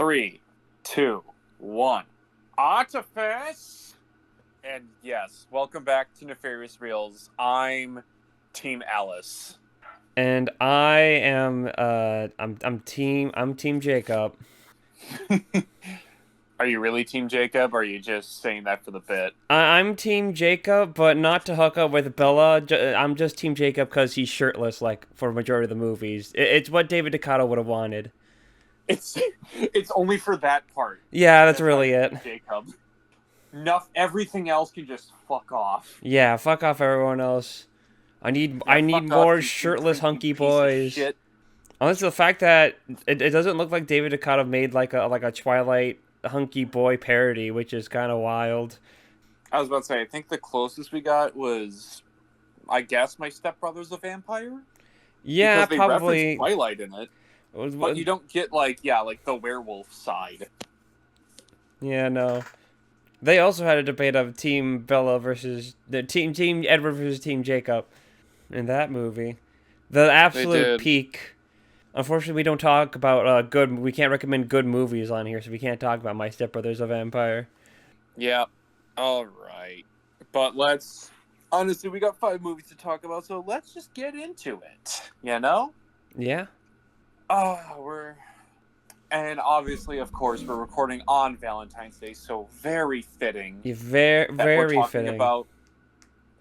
3, 2, 1. Artifice! And yes, welcome back to Nefarious Reels. I'm Team Alice. And I am I'm Team Jacob. Are you really Team Jacob, or are you just saying that for the bit? I'm Team Jacob, but not to hook up with Bella. I'm just Team Jacob because he's shirtless, like for a majority of the movies. It's what David DeCoteau would have wanted. It's only for that part. Yeah, that's That's why really it. Jacob. Everything else can just fuck off. Yeah, fuck off everyone else. I need Yeah, I need fuck off, more you shirtless creepy hunky piece of boys. shit. Honestly, the fact that it doesn't look like David DeCoteau made like a Twilight hunky boy parody, which is kind of wild. I was about to say, I think the closest we got was, I guess, My Stepbrother's a Vampire? Yeah, Because they reference probably. Twilight in it. But you don't get, like the werewolf side. Yeah, no. They also had a debate of Team Bella versus the Team Edward versus Team Jacob in that movie. The They absolute did. peak. Unfortunately, we don't talk about good. We can't recommend good movies on here, so we can't talk about My Stepbrother's a Vampire. Yeah. Alright. But honestly, we got 5 movies to talk about, so let's just get into it. You know? Yeah. And obviously, of course, we're recording on Valentine's Day, so very fitting Very that we're very talking fitting. about,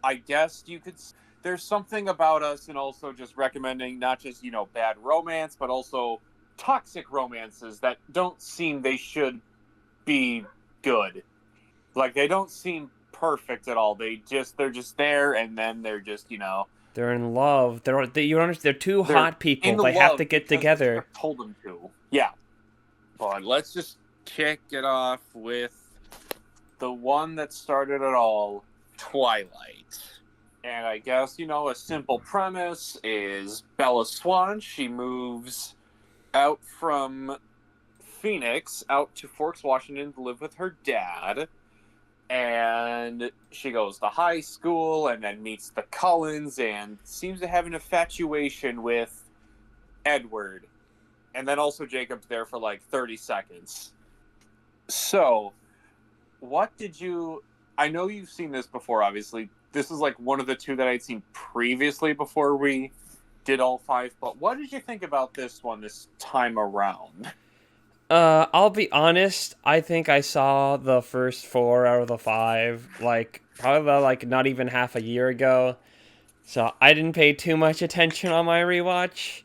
I guess you could. There's something about us, and also just recommending not just bad romance, but also toxic romances that don't seem they should be good. Like they don't seem perfect at all. They're just there, and then they're just They're in love. You understand? They're two they're hot people. in They have love to get because the together. script told them to. Yeah, but let's just kick it off with the one that started it all, Twilight. And I guess, a simple premise is Bella Swan. She moves out from Phoenix out to Forks, Washington to live with her dad. And she goes to high school and then meets the Cullens and seems to have an infatuation with Edward. And then also Jacob's there for like 30 seconds. So, what did you... I know you've seen this before, obviously. This is like one of the 2 that I'd seen previously before we did all 5. But what did you think about this one this time around? I'll be honest. I think I saw the first 4 out of the 5, like probably like not even half a year ago. So I didn't pay too much attention on my rewatch.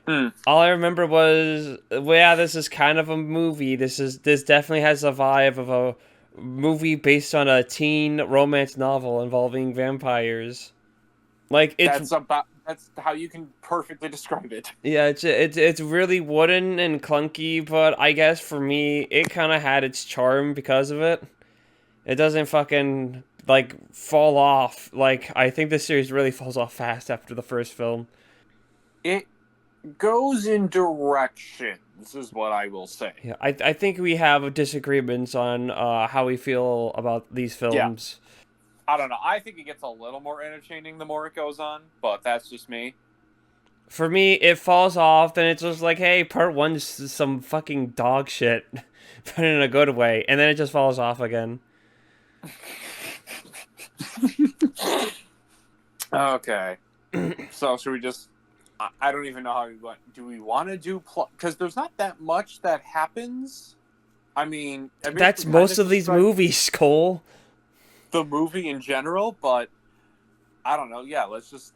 All I remember was, well, yeah, this is kind of a movie. This definitely has a vibe of a movie based on a teen romance novel involving vampires. Like That's how you can perfectly describe it. yeah, it's really wooden and clunky, but I guess for me, it kind of had its charm because of it. It doesn't fucking like fall off. Like I think this series really falls off fast after the first film. It goes in directions, is what I will say. Yeah, I think we have disagreements on how we feel about these films. Yeah. I don't know. I think it gets a little more entertaining the more it goes on, but that's just me. For me, it falls off, then it's just like, hey, part one's some fucking dog shit, but in a good way, and then it just falls off again. Okay. So should we just... I don't even know how we want... Do we want to do... Because there's not that much that happens. I mean... That's most of these movies, Cole. The movie in general, but... I don't know. Yeah, let's just...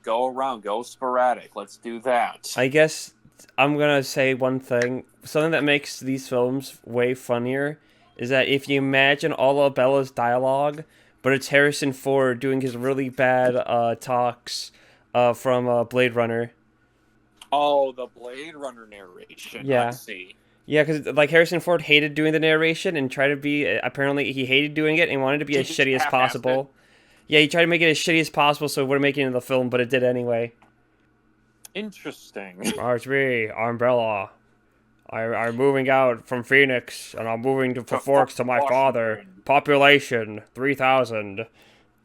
go around, go sporadic. Let's do that. I guess I'm gonna say one thing. Something that makes these films way funnier is that if you imagine all of Bella's dialogue, but it's Harrison Ford doing his really bad talks from Blade Runner. Oh, the Blade Runner narration. Yeah. I see. Yeah, because like Harrison Ford hated doing the narration and tried to be. Apparently, he hated doing it and wanted to be as shitty as possible. Yeah, he tried to make it as shitty as possible so it wouldn't make it into the film, but it did anyway. Interesting. RSV, Umbrella. I'm moving out from Phoenix, and I'm moving to Forks to my father. Population, 3,000.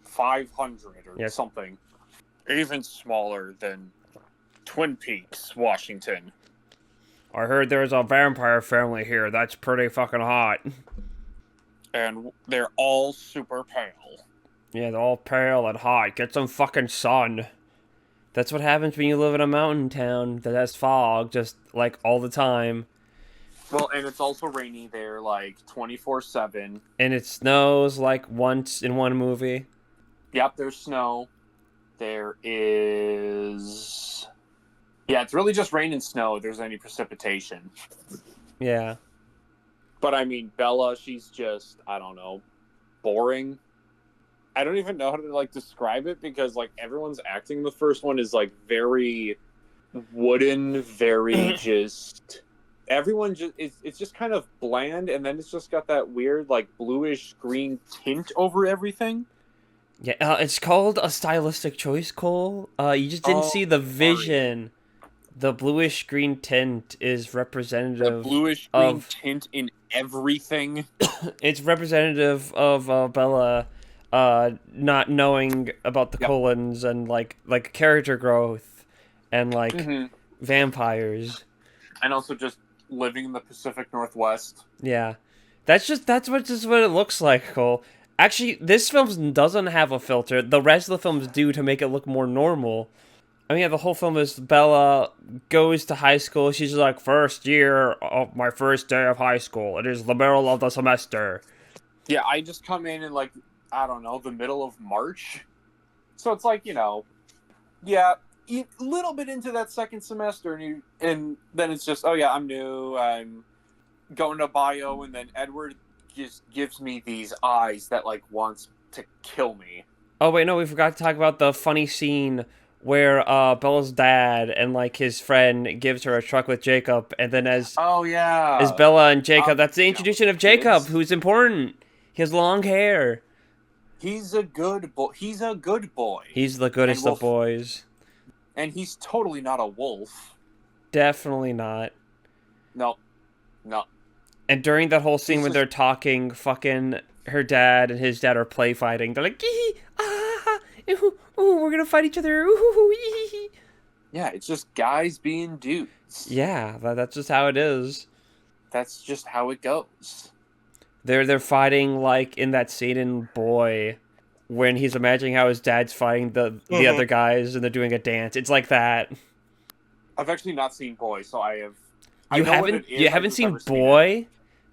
500 or something. Even smaller than Twin Peaks, Washington. I heard there's a vampire family here. That's pretty fucking hot. And they're all super pale. Yeah, they're all pale and hot. Get some fucking sun. That's what happens when you live in a mountain town that has fog just, like, all the time. Well, and it's also rainy there, like, 24/7. And it snows, like, once in one movie. Yep, there's snow. There is... Yeah, it's really just rain and snow if there's any precipitation. Yeah. But, I mean, Bella, she's just, I don't know, boring. I don't even know how to, like, describe it because, like, everyone's acting in the first one is, like, very wooden, very just... Everyone just... It's just kind of bland, and then it's just got that weird, like, bluish-green tint over everything. Yeah, it's called a stylistic choice, Cole. You just didn't see the vision. The bluish green tint is representative. The bluish green tint in everything. It's representative of Bella, not knowing about the colons and like character growth, and like vampires, and also just living in the Pacific Northwest. Yeah, that's what it looks like, Cole. Actually, this film doesn't have a filter. The rest of the films do to make it look more normal. I mean, yeah, the whole film is Bella goes to high school. She's like, first year of my first day of high school. It is the middle of the semester. Yeah, I just come in like, I don't know, the middle of March. So it's like, you know, yeah, a little bit into that second semester. And then it's just, oh yeah, I'm new. I'm going to bio. And then Edward just gives me these eyes that like wants to kill me. Oh, wait, no, we forgot to talk about the funny scene where Bella's dad and like his friend gives her a truck with Jacob, and then as Bella and Jacob, that's the introduction of Jacob, who's important. He has long hair. He's a good boy. He's a good boy. He's the goodest of boys. And he's totally not a wolf. Definitely not. No. And during that whole scene when they're talking, fucking her dad and his dad are play fighting. They're like, ooh, we're gonna fight each other. Ooh, yeah, it's just guys being dudes. Yeah, that's just how it is. That's just how it goes. They're fighting like in that scene in Boy, when he's imagining how his dad's fighting the other guys and they're doing a dance. It's like that. I've actually not seen Boy, so I have. You haven't seen Boy?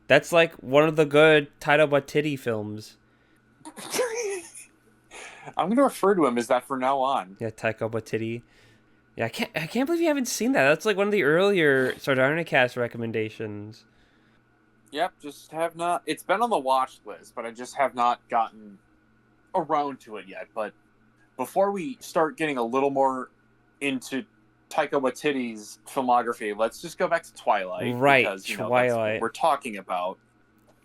That's like one of the good Taika Waititi films. I'm gonna refer to him as that from now on. Yeah, Taika Waititi. Yeah, I can't believe you haven't seen that. That's like one of the earlier Sardarnicast recommendations. Yep, just have not. It's been on the watch list, but I just have not gotten around to it yet. But before we start getting a little more into Taika Waititi's filmography, let's just go back to Twilight. Right, because, Twilight. That's what we're talking about.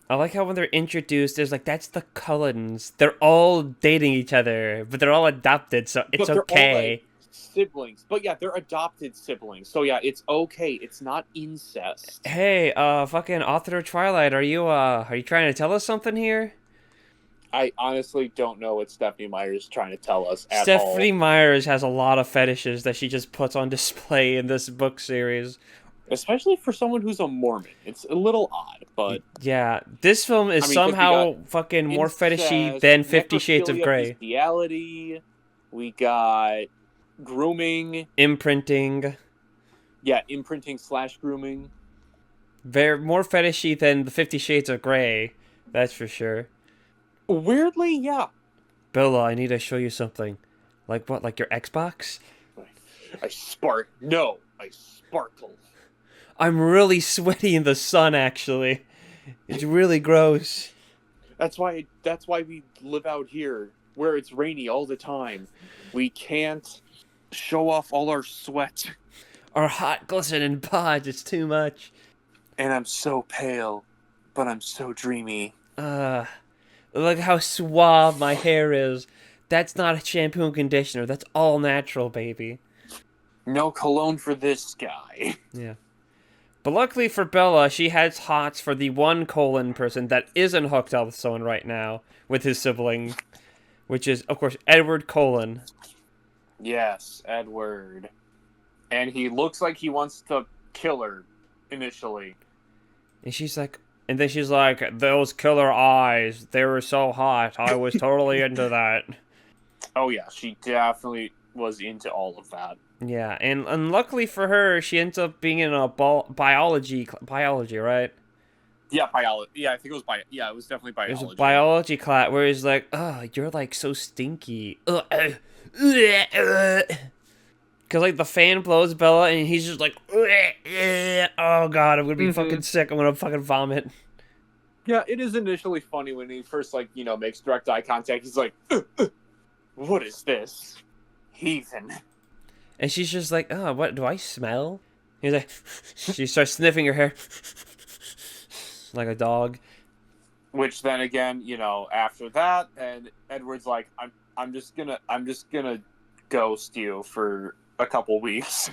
I like how when they're introduced, there's like, that's the Cullens. They're all dating each other, but they're all adopted, so it's okay. All, like, siblings. But yeah, they're adopted siblings. So yeah, it's okay. It's not incest. Hey, fucking author of Twilight, are you trying to tell us something here? I honestly don't know what Stephenie Meyer's trying to tell us at all. Stephenie Meyers has a lot of fetishes that she just puts on display in this book series. Especially for someone who's a Mormon. It's a little odd, but... Yeah, this film is somehow fucking more fetishy than 50 Shades of Grey. Bestiality, we got grooming. Imprinting. Yeah, imprinting/grooming. They're more fetishy than the 50 Shades of Grey, that's for sure. Weirdly, yeah. Bella, I need to show you something. Like what, like your Xbox? I sparkle. I'm really sweaty in the sun, actually. It's really gross. That's why we live out here, where it's rainy all the time. We can't show off all our sweat. Our hot glistening pods, it's too much. And I'm so pale, but I'm so dreamy. Look how suave my hair is. That's not a shampoo and conditioner. That's all natural, baby. No cologne for this guy. Yeah. But luckily for Bella, she has hots for the one colon person that isn't hooked up with someone right now, with his sibling, which is, of course, Edward Cullen. Yes, Edward. And he looks like he wants to kill her initially. And she's like, and then she's like, those killer eyes, they were so hot. I was totally into that. Oh yeah, she definitely was into all of that. Yeah, and luckily for her, she ends up being in a biology, right? Yeah, biology. Yeah, I think it was Yeah, it was definitely There's a biology. biology class where he's like, oh, you're like so stinky. Because like the fan blows Bella and he's just like, oh god, I'm gonna be fucking sick. I'm gonna fucking vomit. Yeah, it is initially funny when he first makes direct eye contact. He's like, what is this? Heathen. And she's just like, oh, what do I smell? He's like, she starts sniffing her hair like a dog. Which then again, after that, and Edward's like, I'm just gonna ghost you for a couple weeks.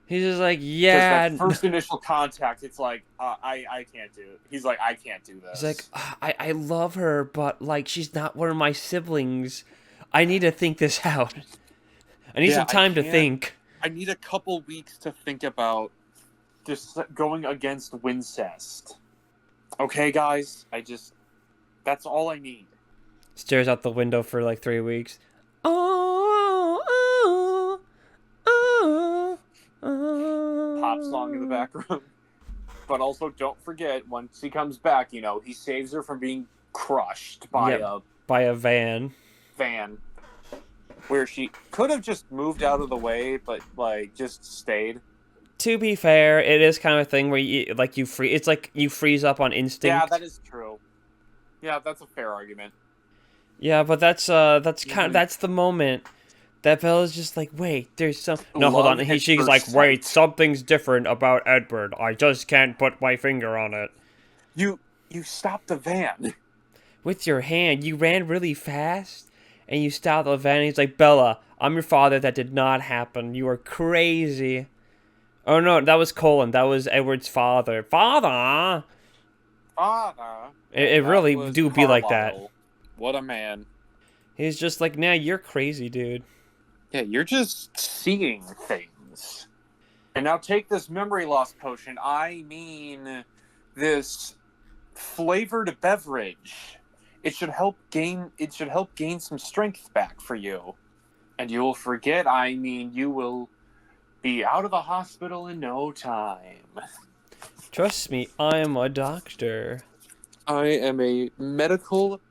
He's just like, yeah. That first initial contact, it's like, I can't do it. He's like, I can't do this. He's like, I love her, but like she's not one of my siblings. I need to think this out. I need some time to think. I need a couple weeks to think about just going against Wincest. Okay, guys? That's all I need. Stares out the window for like 3 weeks. Pop song in the background. But also, don't forget, once he comes back, he saves her from being crushed by a van. Where she could have just moved out of the way, but just stayed. To be fair, it is kind of a thing where it's like you freeze up on instinct. Yeah, that is true. Yeah, that's a fair argument. Yeah, but that's the moment that Bella's just like, wait, there's some. No, hold on. She's like, wait, something's different about Edward. I just can't put my finger on it. You stopped the van with your hand. You ran really fast. And you stop the van, and he's like, Bella, I'm your father. That did not happen. You are crazy. Oh, no, that was Colin. That was Edward's father. Father! It really do be like that. What a man. He's just like, nah, you're crazy, dude. Yeah, you're just seeing things. And now take this memory loss potion. I mean, this flavored beverage. It should help gain some strength back for you. And you will forget, you will be out of the hospital in no time. Trust me, I am a doctor. I am a medical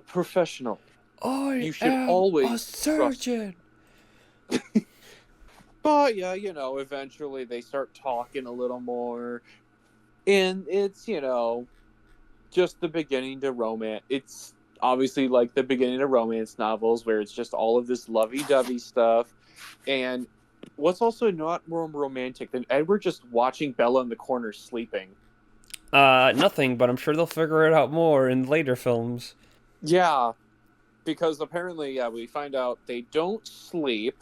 professional. You should always a surgeon. But yeah, eventually they start talking a little more. And it's, just the beginning to romance. It's obviously like the beginning of romance novels where it's just all of this lovey-dovey stuff. And what's also not more romantic than Edward just watching Bella in the corner sleeping? Nothing, but I'm sure they'll figure it out more in later films. Yeah, because apparently, we find out they don't sleep.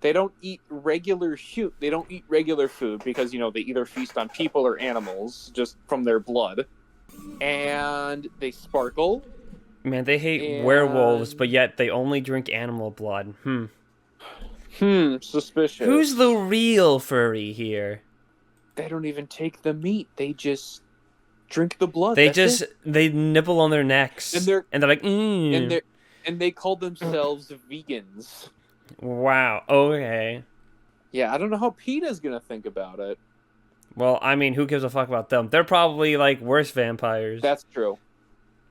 They don't eat regular food because, they either feast on people or animals just from their blood. And they sparkle. Man, they hate werewolves, but yet they only drink animal blood. Suspicious. Who's the real furry here? They don't even take the meat. They just drink the blood. They nibble on their necks. And they're like, And they call themselves vegans. Wow, okay. Yeah, I don't know how PETA's gonna think about it. Well, I mean, who gives a fuck about them? They're probably, like, worse vampires. That's true.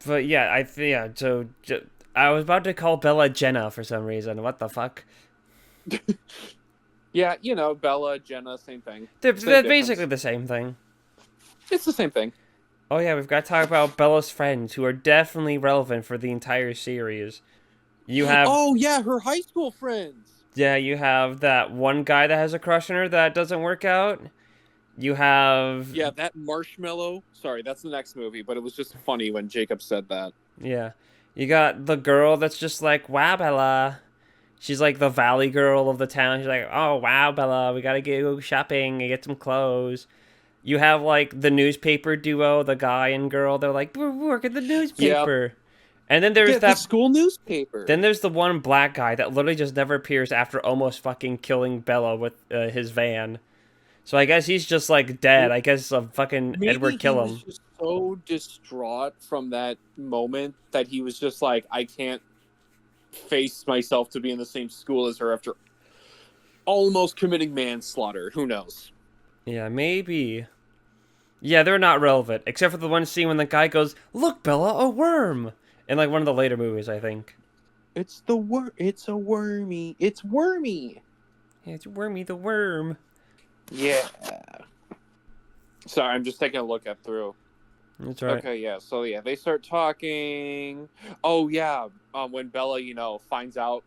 But, yeah, so I was about to call Bella Jenna for some reason. What the fuck? Yeah, Bella, Jenna, same thing. They're basically the same thing. It's the same thing. Oh, yeah, we've got to talk about Bella's friends, who are definitely relevant for the entire series. You have... Oh, yeah, her high school friends! Yeah, you have that one guy that has a crush on her that doesn't work out. You have... Yeah, that marshmallow. Sorry, that's the next movie, but it was just funny when Jacob said that. Yeah. You got the girl that's just like, wow, Bella. She's like the valley girl of the town. She's like, oh, wow, Bella, we gotta go shopping and get some clothes. You have, like, the newspaper duo, the guy and girl. They're like, we're working the newspaper. Yep. And then there's the school newspaper. Then there's the one black guy that literally just never appears after almost fucking killing Bella with his van. So I guess he's just like dead. I guess fucking Maybe Edward he kill was him. just so distraught from that moment that he was just like, I can't face myself to be in the same school as her after almost committing manslaughter. Who knows? Yeah, maybe. Yeah, they're not relevant, except for the one scene when the guy goes, "Look, Bella, a worm!" In like one of the later movies, I think. It's a wormy. It's wormy. Yeah, it's Wormy the worm. Yeah. Sorry, I'm just taking a look at through. That's right. Okay, yeah. So yeah, they start talking. Oh yeah, when Bella, finds out,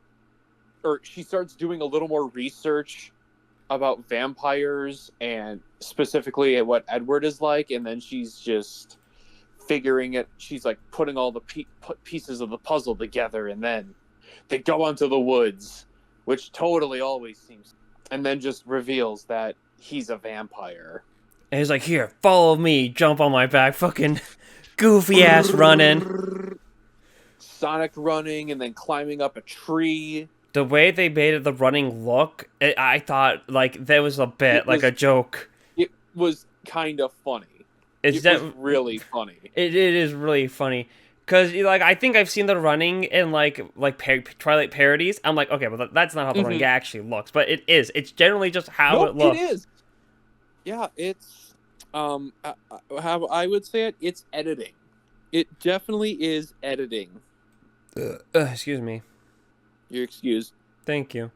or she starts doing a little more research about vampires and specifically what Edward is like, and then she's just figuring it. She's like putting all the pieces of the puzzle together, and then they go onto the woods, which totally always seems, and then just reveals that he's a vampire. And he's like, "Here, follow me, jump on my back, fucking goofy ass running." Sonic running and then climbing up a tree. The way they made the running look, I thought like there was a bit like a joke. It was kind of funny. It was really funny. It is really funny. Cause like I think I've seen the running in like Twilight parodies. I'm like, okay, well that's not how the running actually looks, but it is. It's generally just how it looks. It is. Yeah, it's how I would say it. It's editing. It definitely is editing. Excuse me. You're excused. Thank you.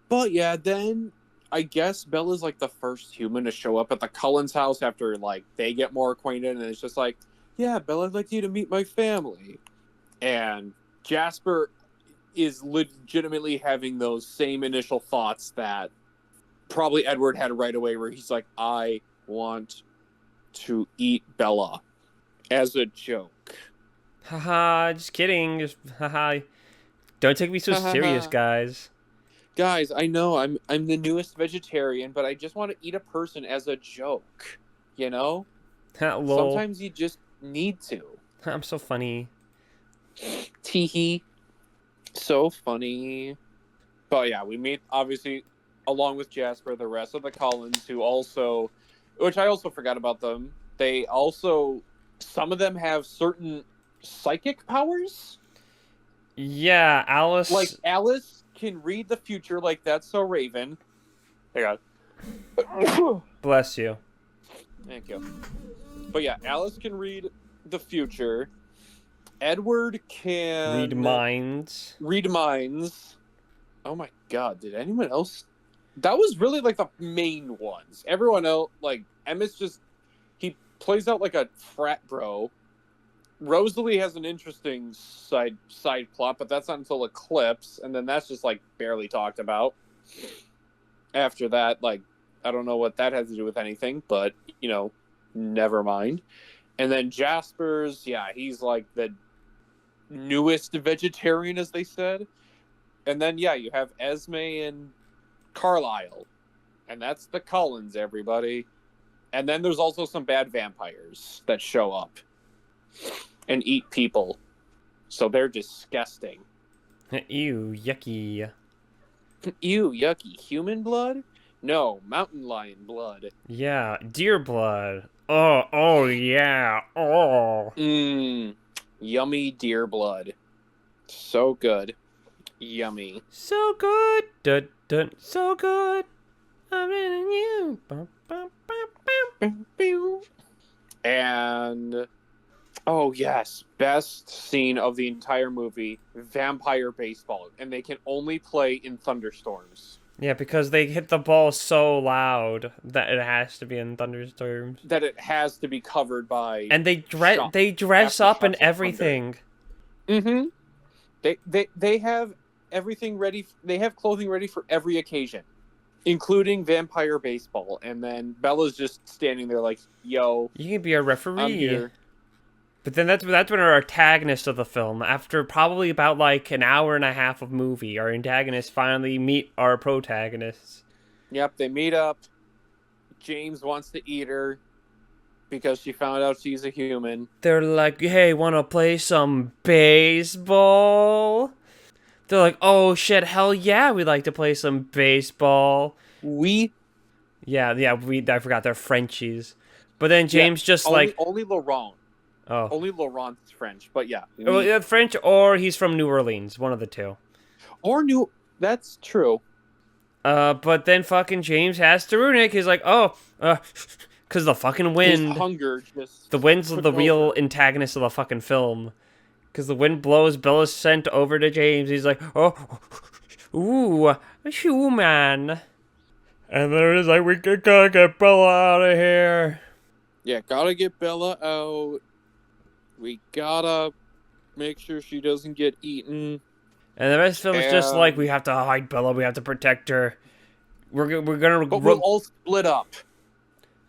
But yeah, then I guess Bella's like the first human to show up at the Cullens' house after like they get more acquainted, and it's just like, yeah, Bella, I'd like you to meet my family. And Jasper is legitimately having those same initial thoughts that probably Edward had right away, where he's like, I want to eat Bella, as a joke. Haha, just kidding. Just haha. Don't take me so serious, guys. Guys, I know I'm the newest vegetarian, but I just want to eat a person as a joke. You know? Lol. Sometimes you just need to. I'm so funny. Teehee. So funny. But yeah, we meet, obviously, along with Jasper, the rest of the Cullens, who also, which I also forgot about them, they also, some of them have certain psychic powers. Yeah, Alice. Like, Alice can read the future, like That's So Raven. Hang on. Bless you. Thank you. But yeah, Alice can read the future. Edward can... Read minds. Read minds. Oh my god, did anyone else... That was really, like, the main ones. Everyone else, like, Emmett's just... He plays out like a frat bro. Rosalie has an interesting side plot, but that's not until Eclipse, and then that's just, like, barely talked about. After that, like, I don't know what that has to do with anything, but, never mind. And then Jasper's, yeah, he's, like, the newest vegetarian, as they said. And then, yeah, you have Esme and Carlisle. And that's the Cullens, everybody. And then there's also some bad vampires that show up and eat people. So they're disgusting. Ew, yucky. Ew, yucky. Human blood? No, mountain lion blood. Yeah, deer blood. Oh yeah. Oh. Yummy deer blood. So good. Yummy. So good. Dun, dun, so good. I'm in you. Bum, bum, bum, bum. And oh yes, best scene of the entire movie, vampire baseball, and they can only play in thunderstorms. Yeah, because they hit the ball so loud that it has to be in thunderstorms. That it has to be covered by. And they dress up and everything. Mm-hmm. They have everything ready. They have clothing ready for every occasion, including vampire baseball. And then Bella's just standing there like, "Yo, you can be a referee." I'm here. But then that's when our antagonist of the film, after probably about like an hour and a half of movie, our antagonists finally meet our protagonists. Yep, they meet up. James wants to eat her because she found out she's a human. They're like, "Hey, wanna play some baseball?" They're like, "Oh shit, hell yeah, we'd like to play some baseball." We Yeah, I forgot they're Frenchies. But then James just like only Laurent. oh, Only Laurent's French, but yeah. well, yeah, French or he's from New Orleans, one of the two. Or New that's true. But then fucking James has to ruin it. He's like, because the fucking wind. His hunger just The wind's took the real over. antagonist of the fucking film. Because the wind blows, Bella's sent over to James. He's like, oh, ooh, a human. And then it's like, we gotta get Bella out of here. Yeah, gotta get Bella out. We gotta make sure she doesn't get eaten. And the rest of the film is just like, we have to hide Bella, we have to protect her. We're gonna... But we'll all split up.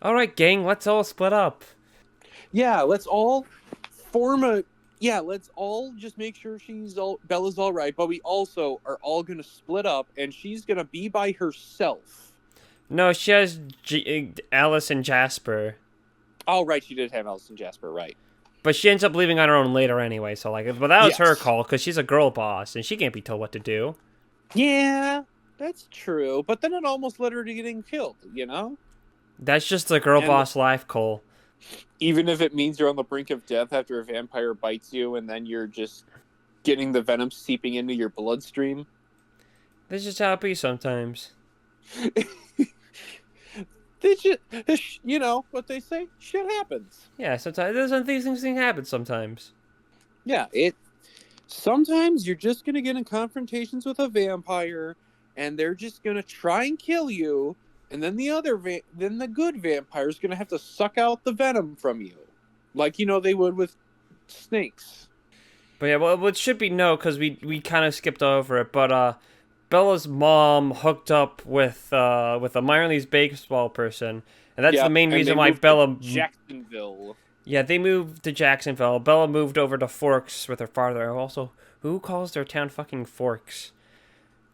Alright, gang, let's all split up. Yeah, let's all form a... Yeah, let's all just make sure Bella's all right, but we also are all gonna split up, and she's gonna be by herself. No, she has Alice and Jasper. Oh, right, she did have Alice and Jasper, right. But she ends up leaving on her own later anyway, so like, but that was her call, because she's a girl boss, and she can't be told what to do. Yeah, that's true, but then it almost led her to getting killed, you know? That's just the girl boss life, Cole. Even if it means you're on the brink of death after a vampire bites you, and then you're just getting the venom seeping into your bloodstream. That's just how it be sometimes. You know what they say? Shit happens. Yeah, sometimes these things happen sometimes. Yeah, sometimes you're just gonna get in confrontations with a vampire, and they're just gonna try and kill you, and then the good vampire's gonna have to suck out the venom from you, like they would with snakes. But yeah, well, it should be no, because we kind of skipped over it. But Bella's mom hooked up with a minor leagues baseball person, and that's the main reason why Bella Jacksonville. Yeah, they moved to Jacksonville. Bella moved over to Forks with her father. Also, who calls their town fucking Forks?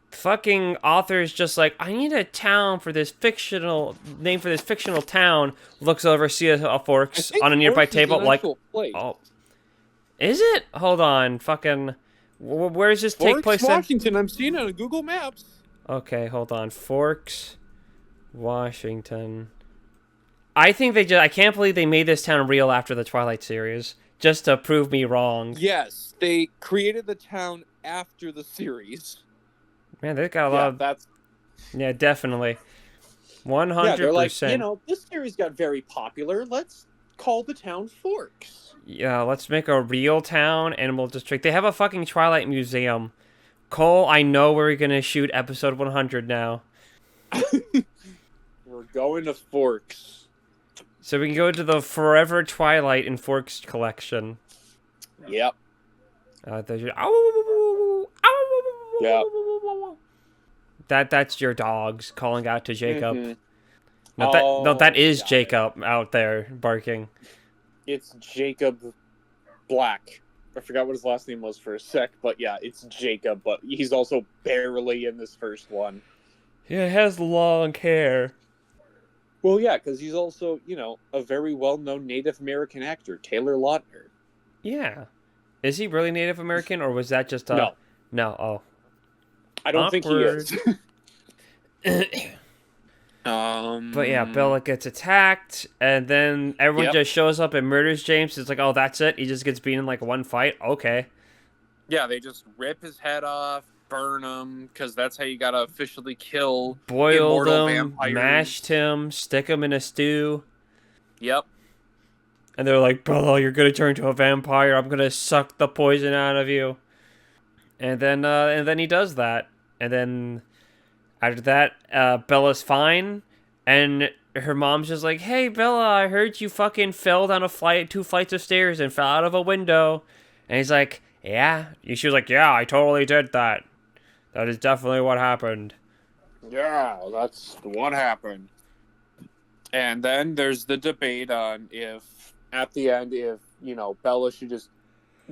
Fucking author's just like, I need a town for this fictional name for this fictional town. Looks over, sees a Forks on a nearby table, like, oh, is it? Hold on, fucking, where does this take place? Washington. I'm seeing it on Google Maps. Okay, hold on, Forks, Washington. I think I can't believe they made this town real after the Twilight series, just to prove me wrong. Yes, they created the town after the series. Man, they've got a lot of... Yeah, definitely. 100%. Yeah, they're like, this series got very popular. Let's call the town Forks. Yeah, let's make a real town, and we'll just... They have a fucking Twilight Museum. Cole, I know we're going to shoot episode 100 now. We're going to Forks. So we can go to the Forever Twilight in Forks collection. Yep. Yeah. That's your dogs calling out to Jacob. Mm-hmm. That is Jacob out there barking. It's Jacob Black. I forgot what his last name was for a sec, but yeah, it's Jacob, but he's also barely in this first one. Yeah, he has long hair. Well, yeah, because he's also, a very well-known Native American actor, Taylor Lautner. Yeah. Is he really Native American, or was that just a... No. No, oh. I don't think he is. But yeah, Bella gets attacked, and then everyone just shows up and murders James. It's like, oh, that's it? He just gets beaten in like one fight? Okay. Yeah, they just rip his head off, burn him, because that's how you gotta officially kill Boiled him, vampires. Mashed him, stick him in a stew. Yep. And they're like, Bella, you're gonna turn into a vampire. I'm gonna suck the poison out of you. And then he does that. And then after that, Bella's fine. And her mom's just like, hey, Bella, I heard you fucking fell down 2 flights of stairs and fell out of a window. And he's like, yeah. She was like, yeah, I totally did that. That is definitely what happened. Yeah, that's what happened. And then there's the debate on if, at the end, Bella should just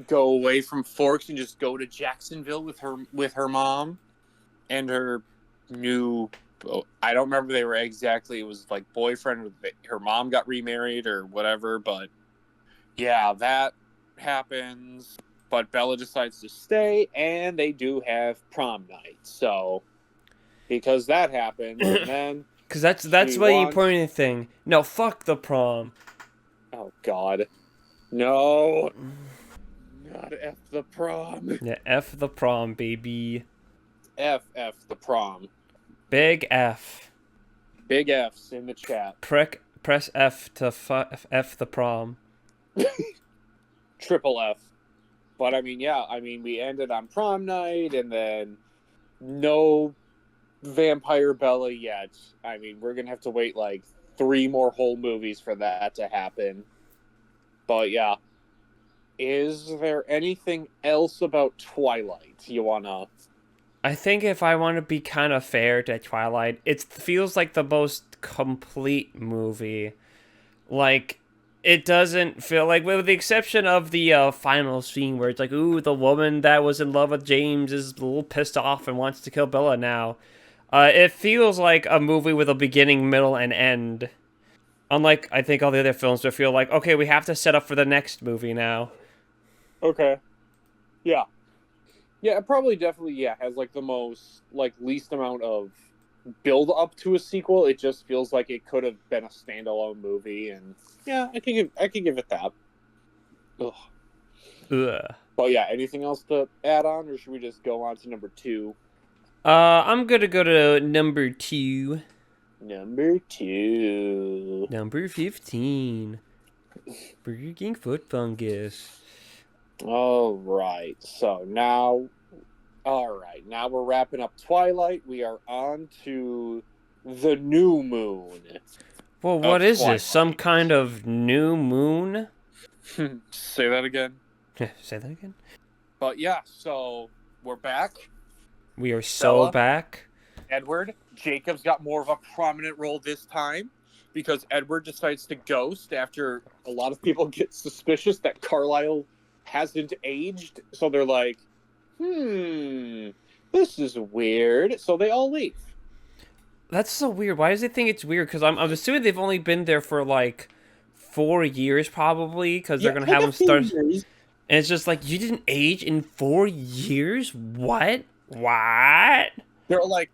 go away from Forks and just go to Jacksonville with her mom and her new, I don't remember they were exactly, it was like boyfriend, her mom got remarried or whatever, but yeah, that happens. But Bella decides to stay, and they do have prom night. So, because that happens, and then Because that's She the wants... important thing. No, fuck the prom. Oh, God. No. Not F the prom. Yeah, F the prom, baby. F the prom. Big F. Big F's in the chat. Press F to F the prom. Triple F. But I mean, yeah, I mean, we ended on prom night and then no Vampire Bella yet. I mean, we're going to have to wait like 3 more whole movies for that to happen. But yeah. Is there anything else about Twilight you want to... I think if I want to be kind of fair to Twilight, it feels like the most complete movie. Like, it doesn't feel like, with the exception of the final scene where it's like, ooh, the woman that was in love with James is a little pissed off and wants to kill Bella now. It feels like a movie with a beginning, middle, and end. Unlike, I think, all the other films that feel like, okay, we have to set up for the next movie now. Okay. Yeah. Yeah, it probably definitely, yeah, has like the most, like, least amount of build up to a sequel. It just feels like it could have been a standalone movie, and yeah, I can give it that. Ugh. Ugh. But yeah, anything else to add on, or should we just go on to number 2? I'm gonna go to number 2. Number 2. Number 15. Burger King Foot Fungus. All right. Now we're wrapping up Twilight. We are on to the new moon. Well, what is Twilight. this? Some kind of new moon? Say that again. Say that again? But yeah, so we're back. We are so Bella. back. Edward. Jacob's got more of a prominent role this time because Edward decides to ghost after a lot of people get suspicious that Carlisle hasn't aged. So they're like, this is weird. So they all leave. That's so weird. Why does they think it's weird? Because I'm assuming they've only been there for like 4 years probably, because they're going to have them start. Years. And it's just like, you didn't age in 4 years? What? What? They're like,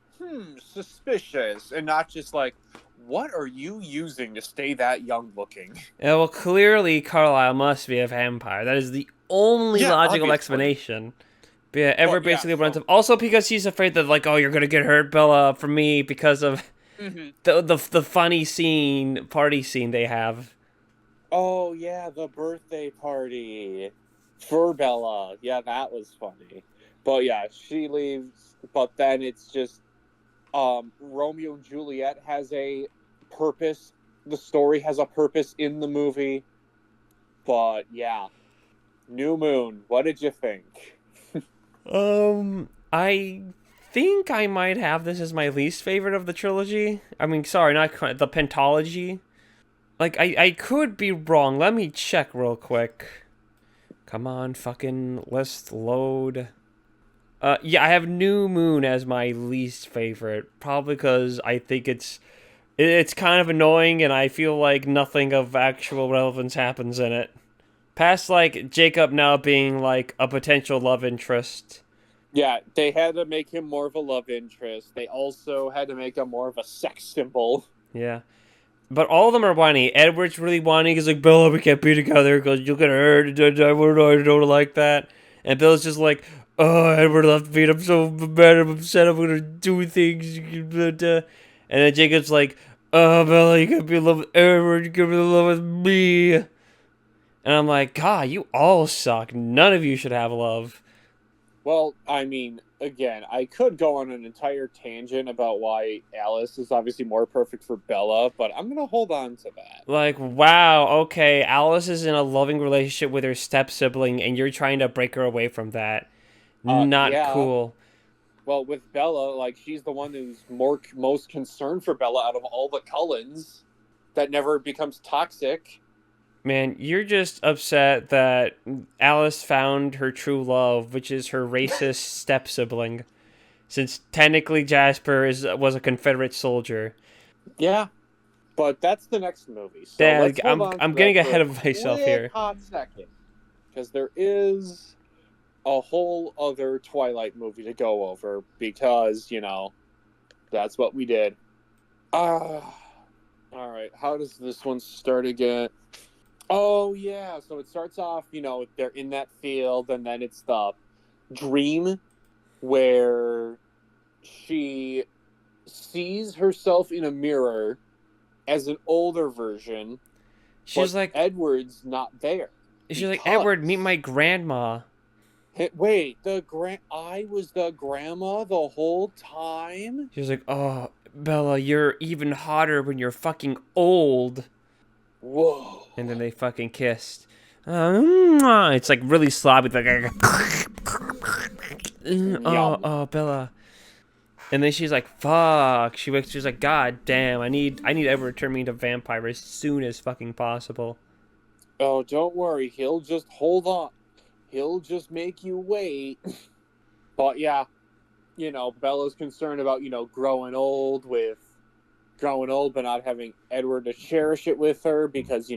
suspicious. And not just like, what are you using to stay that young looking? Yeah, well, clearly Carlisle must be a vampire. That is the only logical obviously. explanation. But yeah, Edward basically runs him. Also because he's afraid that, like, oh, you're going to get hurt, Bella, from me, because of the funny party scene they have. Oh, yeah, the birthday party for Bella. Yeah, that was funny. But yeah, she leaves, but then it's just Romeo and Juliet has a purpose. The story has a purpose in the movie. But yeah, New Moon, what did you think? I think I might have this as my least favorite of the trilogy. I mean, sorry, not the pentology. Like, I could be wrong. Let me check real quick. Come on, fucking list load. Yeah, I have New Moon as my least favorite. Probably because I think it's kind of annoying and I feel like nothing of actual relevance happens in it. Past, like, Jacob now being, like, a potential love interest. Yeah, they had to make him more of a love interest. They also had to make him more of a sex symbol. Yeah. But all of them are whiny. Edward's really whiny. He's like, Bella, we can't be together because you'll get hurt. I don't like that. And Bella's just like, oh, Edward left me. I'm so mad. I'm upset. I'm going to do things. And then Jacob's like, oh, Bella, you can't be in love with Edward. You can't be in love with me. And I'm like, God, you all suck. None of you should have love. Well, I mean, again, I could go on an entire tangent about why Alice is obviously more perfect for Bella, but I'm going to hold on to that. Like, wow, okay, Alice is in a loving relationship with her step-sibling, and you're trying to break her away from that. Not cool. Well, with Bella, like, she's the one who's most concerned for Bella out of all the Cullens that never becomes toxic. Man, you're just upset that Alice found her true love, which is her racist step-sibling. Since technically Jasper was a Confederate soldier. Yeah, but that's the next movie. So Dad, I'm getting ahead of myself here. Hot second, because there is a whole other Twilight movie to go over, because, you know, that's what we did. All right. How does this one start again? Oh yeah. So it starts off, they're in that field, and then it's the dream where she sees herself in a mirror as an older version, but She's like, Edward's not there Edward, meet because my grandma. wait, I was the grandma the whole time. She's like, oh, Bella, you're even hotter when you're fucking old. Whoa. And then they fucking kissed. It's like really sloppy. It's like, Yum. oh, Bella. And then she's like, fuck. She's like, God damn, I need Edward to turn me into a vampire as soon as fucking possible. Oh, don't worry. He'll just hold on. He'll just make you wait. But yeah, Bella's concerned about, growing old, but not having Edward to cherish it with her because,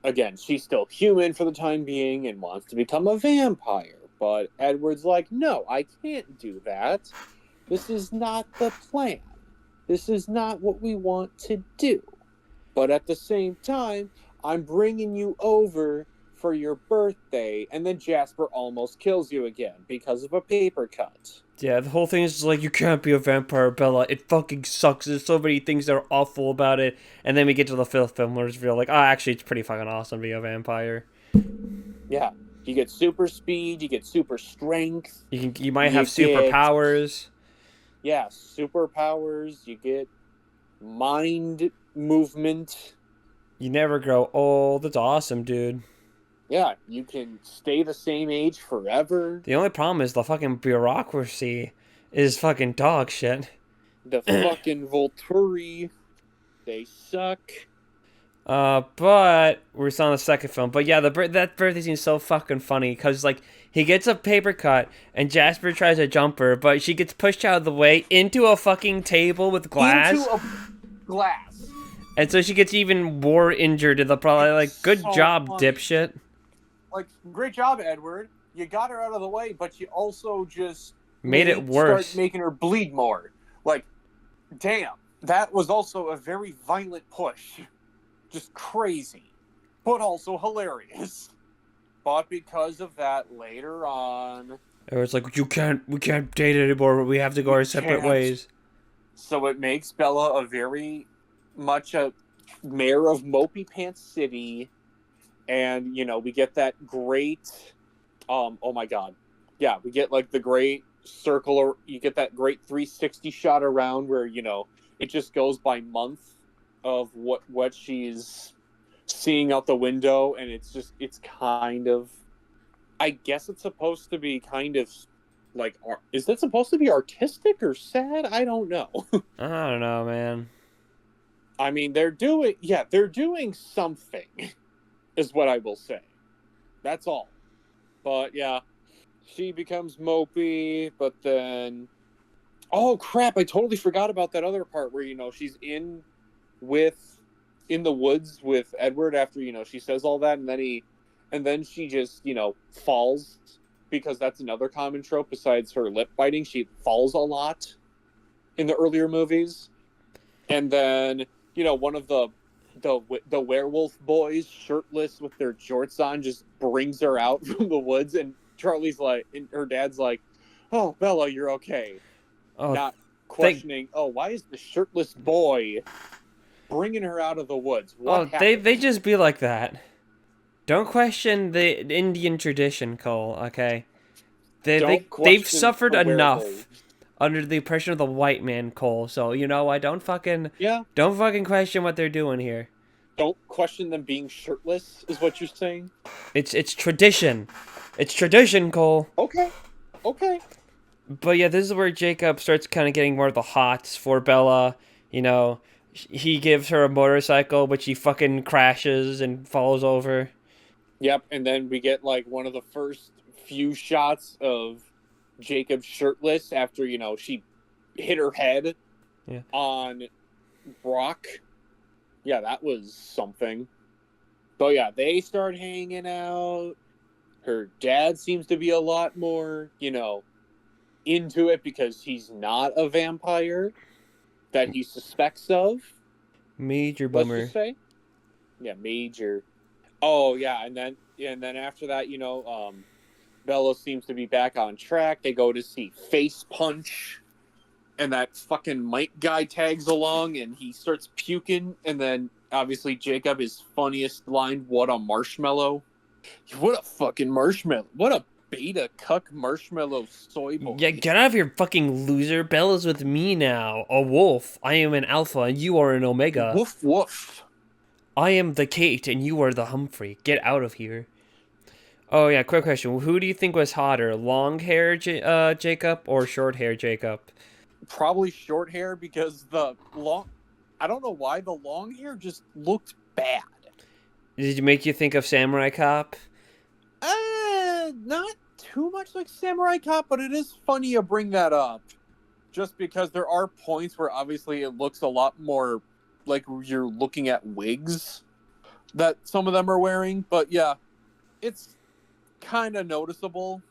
again, she's still human for the time being and wants to become a vampire. But Edward's like, no, I can't do that. This is not the plan. This is not what we want to do. But at the same time, I'm bringing you over for your birthday, and then Jasper almost kills you again because of a paper cut. Yeah, the whole thing is just like, you can't be a vampire, Bella. It fucking sucks. There's so many things that are awful about it. And then we get to the fifth film where it's real like, actually, it's pretty fucking awesome to be a vampire. Yeah. You get super speed, you get super strength. You might have superpowers. Yeah, superpowers. You get mind movement. You never grow old. It's awesome, dude. Yeah, you can stay the same age forever. The only problem is the fucking bureaucracy is fucking dog shit. The fucking Volturi, they suck. But we're still on the second film. But yeah, that birthday scene's so fucking funny because like he gets a paper cut and Jasper tries to jump her, but she gets pushed out of the way into a fucking table with glass. Into a glass. And so she gets even more injured to the probably like, good so job, funny. dipshit. Like, great job, Edward. You got her out of the way, but you also just made it worse. Start making her bleed more. Like, damn, that was also a very violent push. Just crazy, but also hilarious. But because of that, later on, it was like, we can't date anymore. We have to go our separate ways. So it makes Bella a very much a mayor of Mopey Pants City, and we get that great, oh my god, yeah, we get like the great circle, or you get that great 360 shot around where it just goes by month of what she's seeing out the window, and it's kind of, I guess it's supposed to be kind of like, is that supposed to be artistic or sad? I don't know. I don't know, man. I mean, they're doing something, is what I will say. That's all. But yeah, she becomes mopey, but then, oh crap, I totally forgot about that other part where she's in the woods with Edward after she says all that, and then she just falls, because that's another common trope besides her lip biting. She falls a lot in the earlier movies, and then one of the werewolf boys, shirtless with their jorts on, just brings her out from the woods, and Charlie's like, and her dad's like, "Oh, Bella, you're okay." Not questioning, why is the shirtless boy bringing her out of the woods? What happened? They just be like that. Don't question the Indian tradition, Cole, okay? They've suffered enough under the oppression of the white man, Cole, so I don't fucking question what they're doing here. Don't question them being shirtless, is what you're saying? It's tradition. It's tradition, Cole. Okay. But yeah, this is where Jacob starts kind of getting more of the hots for Bella. He gives her a motorcycle, but she fucking crashes and falls over. Yep, and then we get like one of the first few shots of Jacob shirtless after, she hit her head on Brock. Yeah, that was something. So yeah, they start hanging out. Her dad seems to be a lot more, into it because he's not a vampire. that he suspects of. Major Let's bummer. just say, yeah, major. Oh yeah, and then after that, Bella seems to be back on track. They go to see Face Punch, and that fucking Mike guy tags along, and he starts puking, and then obviously Jacob, his funniest line, "What a marshmallow! What a fucking marshmallow! What a beta cuck marshmallow soy boy!" Yeah, get out of here, fucking loser. Bella's with me now. A wolf. I am an alpha, and you are an omega. Woof woof. I am the Kate, and you are the Humphrey. Get out of here. Oh yeah, quick question. Who do you think was hotter, long hair Jacob or short hair Jacob? Probably short hair because the long. I don't know why the long hair just looked bad. Did it make you think of Samurai Cop? Not too much like Samurai Cop, but it is funny you bring that up. Just because there are points where obviously it looks a lot more like you're looking at wigs that some of them are wearing. But yeah, it's kind of noticeable.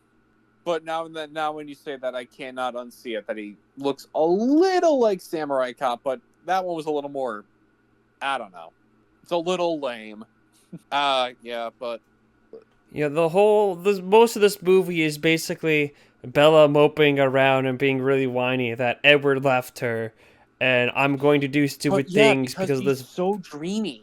But now when you say that, I cannot unsee it, that he looks a little like Samurai Cop, but that one was a little more, I don't know. It's a little lame. Yeah, but... Yeah, most of this movie is basically Bella moping around and being really whiny that Edward left her, and I'm going to do stupid things because of he's this. so dreamy.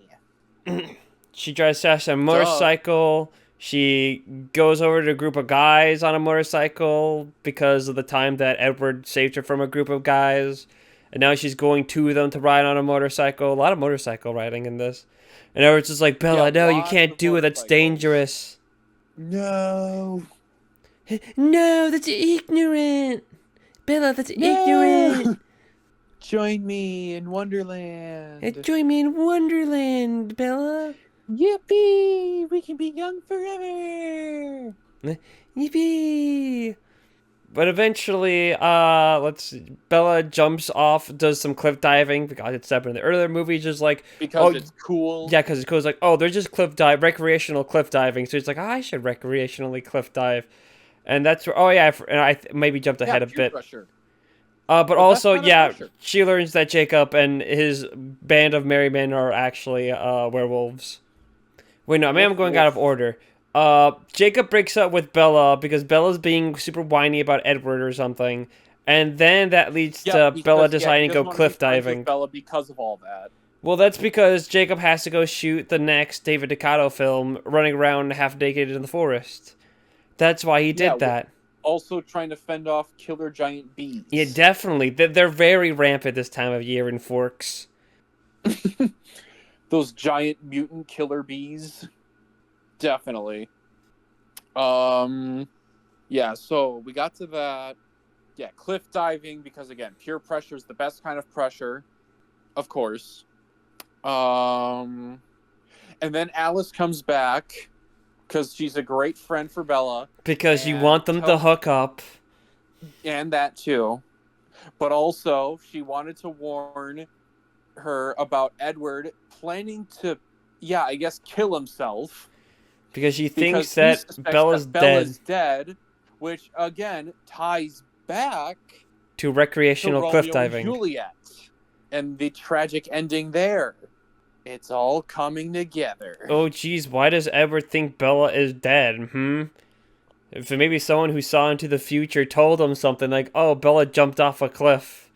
She drives fast on a motorcycle. She goes over to a group of guys on a motorcycle because of the time that Edward saved her from a group of guys. And now she's going to them to ride on a motorcycle. A lot of motorcycle riding in this. And Edward's just like, Bella, no, you can't do it. That's dangerous. No. No, that's ignorant. Bella, that's ignorant. Join me in Wonderland. Join me in Wonderland, Bella. Yippee! We can be young forever. Yippee! But eventually, Bella jumps off, does some cliff diving because it's happened in the earlier movies, just like because it's cool. Yeah, because it's cool. It's like, oh, they're just recreational cliff diving. So it's like, I should recreationally cliff dive, and that's where. Oh yeah, and I maybe jumped ahead a bit. Pressure. But also, yeah, she learns that Jacob and his band of merry men are actually werewolves. Wait, no, maybe I'm going out of order. Jacob breaks up with Bella because Bella's being super whiny about Edward or something, and then that leads to Bella deciding to go cliff diving. Bella because of all that. Well, that's because Jacob has to go shoot the next David DeCoteau film, running around half naked in the forest. That's why he did that. Also trying to fend off killer giant bees. Yeah, definitely. They're very rampant this time of year in Forks. Those giant mutant killer bees. Definitely. Yeah, so we got to that. Yeah, cliff diving, because again, pure pressure is the best kind of pressure. Of course. And then Alice comes back because she's a great friend for Bella. Because you want them to hook up. And that too. But also, she wanted to warn her about Edward planning to, I guess, kill himself. Because she thinks that Bella's dead, which, again, ties back to recreational cliff diving. And Juliet. And the tragic ending there. It's all coming together. Oh, geez, why does Edward think Bella is dead? If maybe someone who saw into the future told him something like, oh, Bella jumped off a cliff.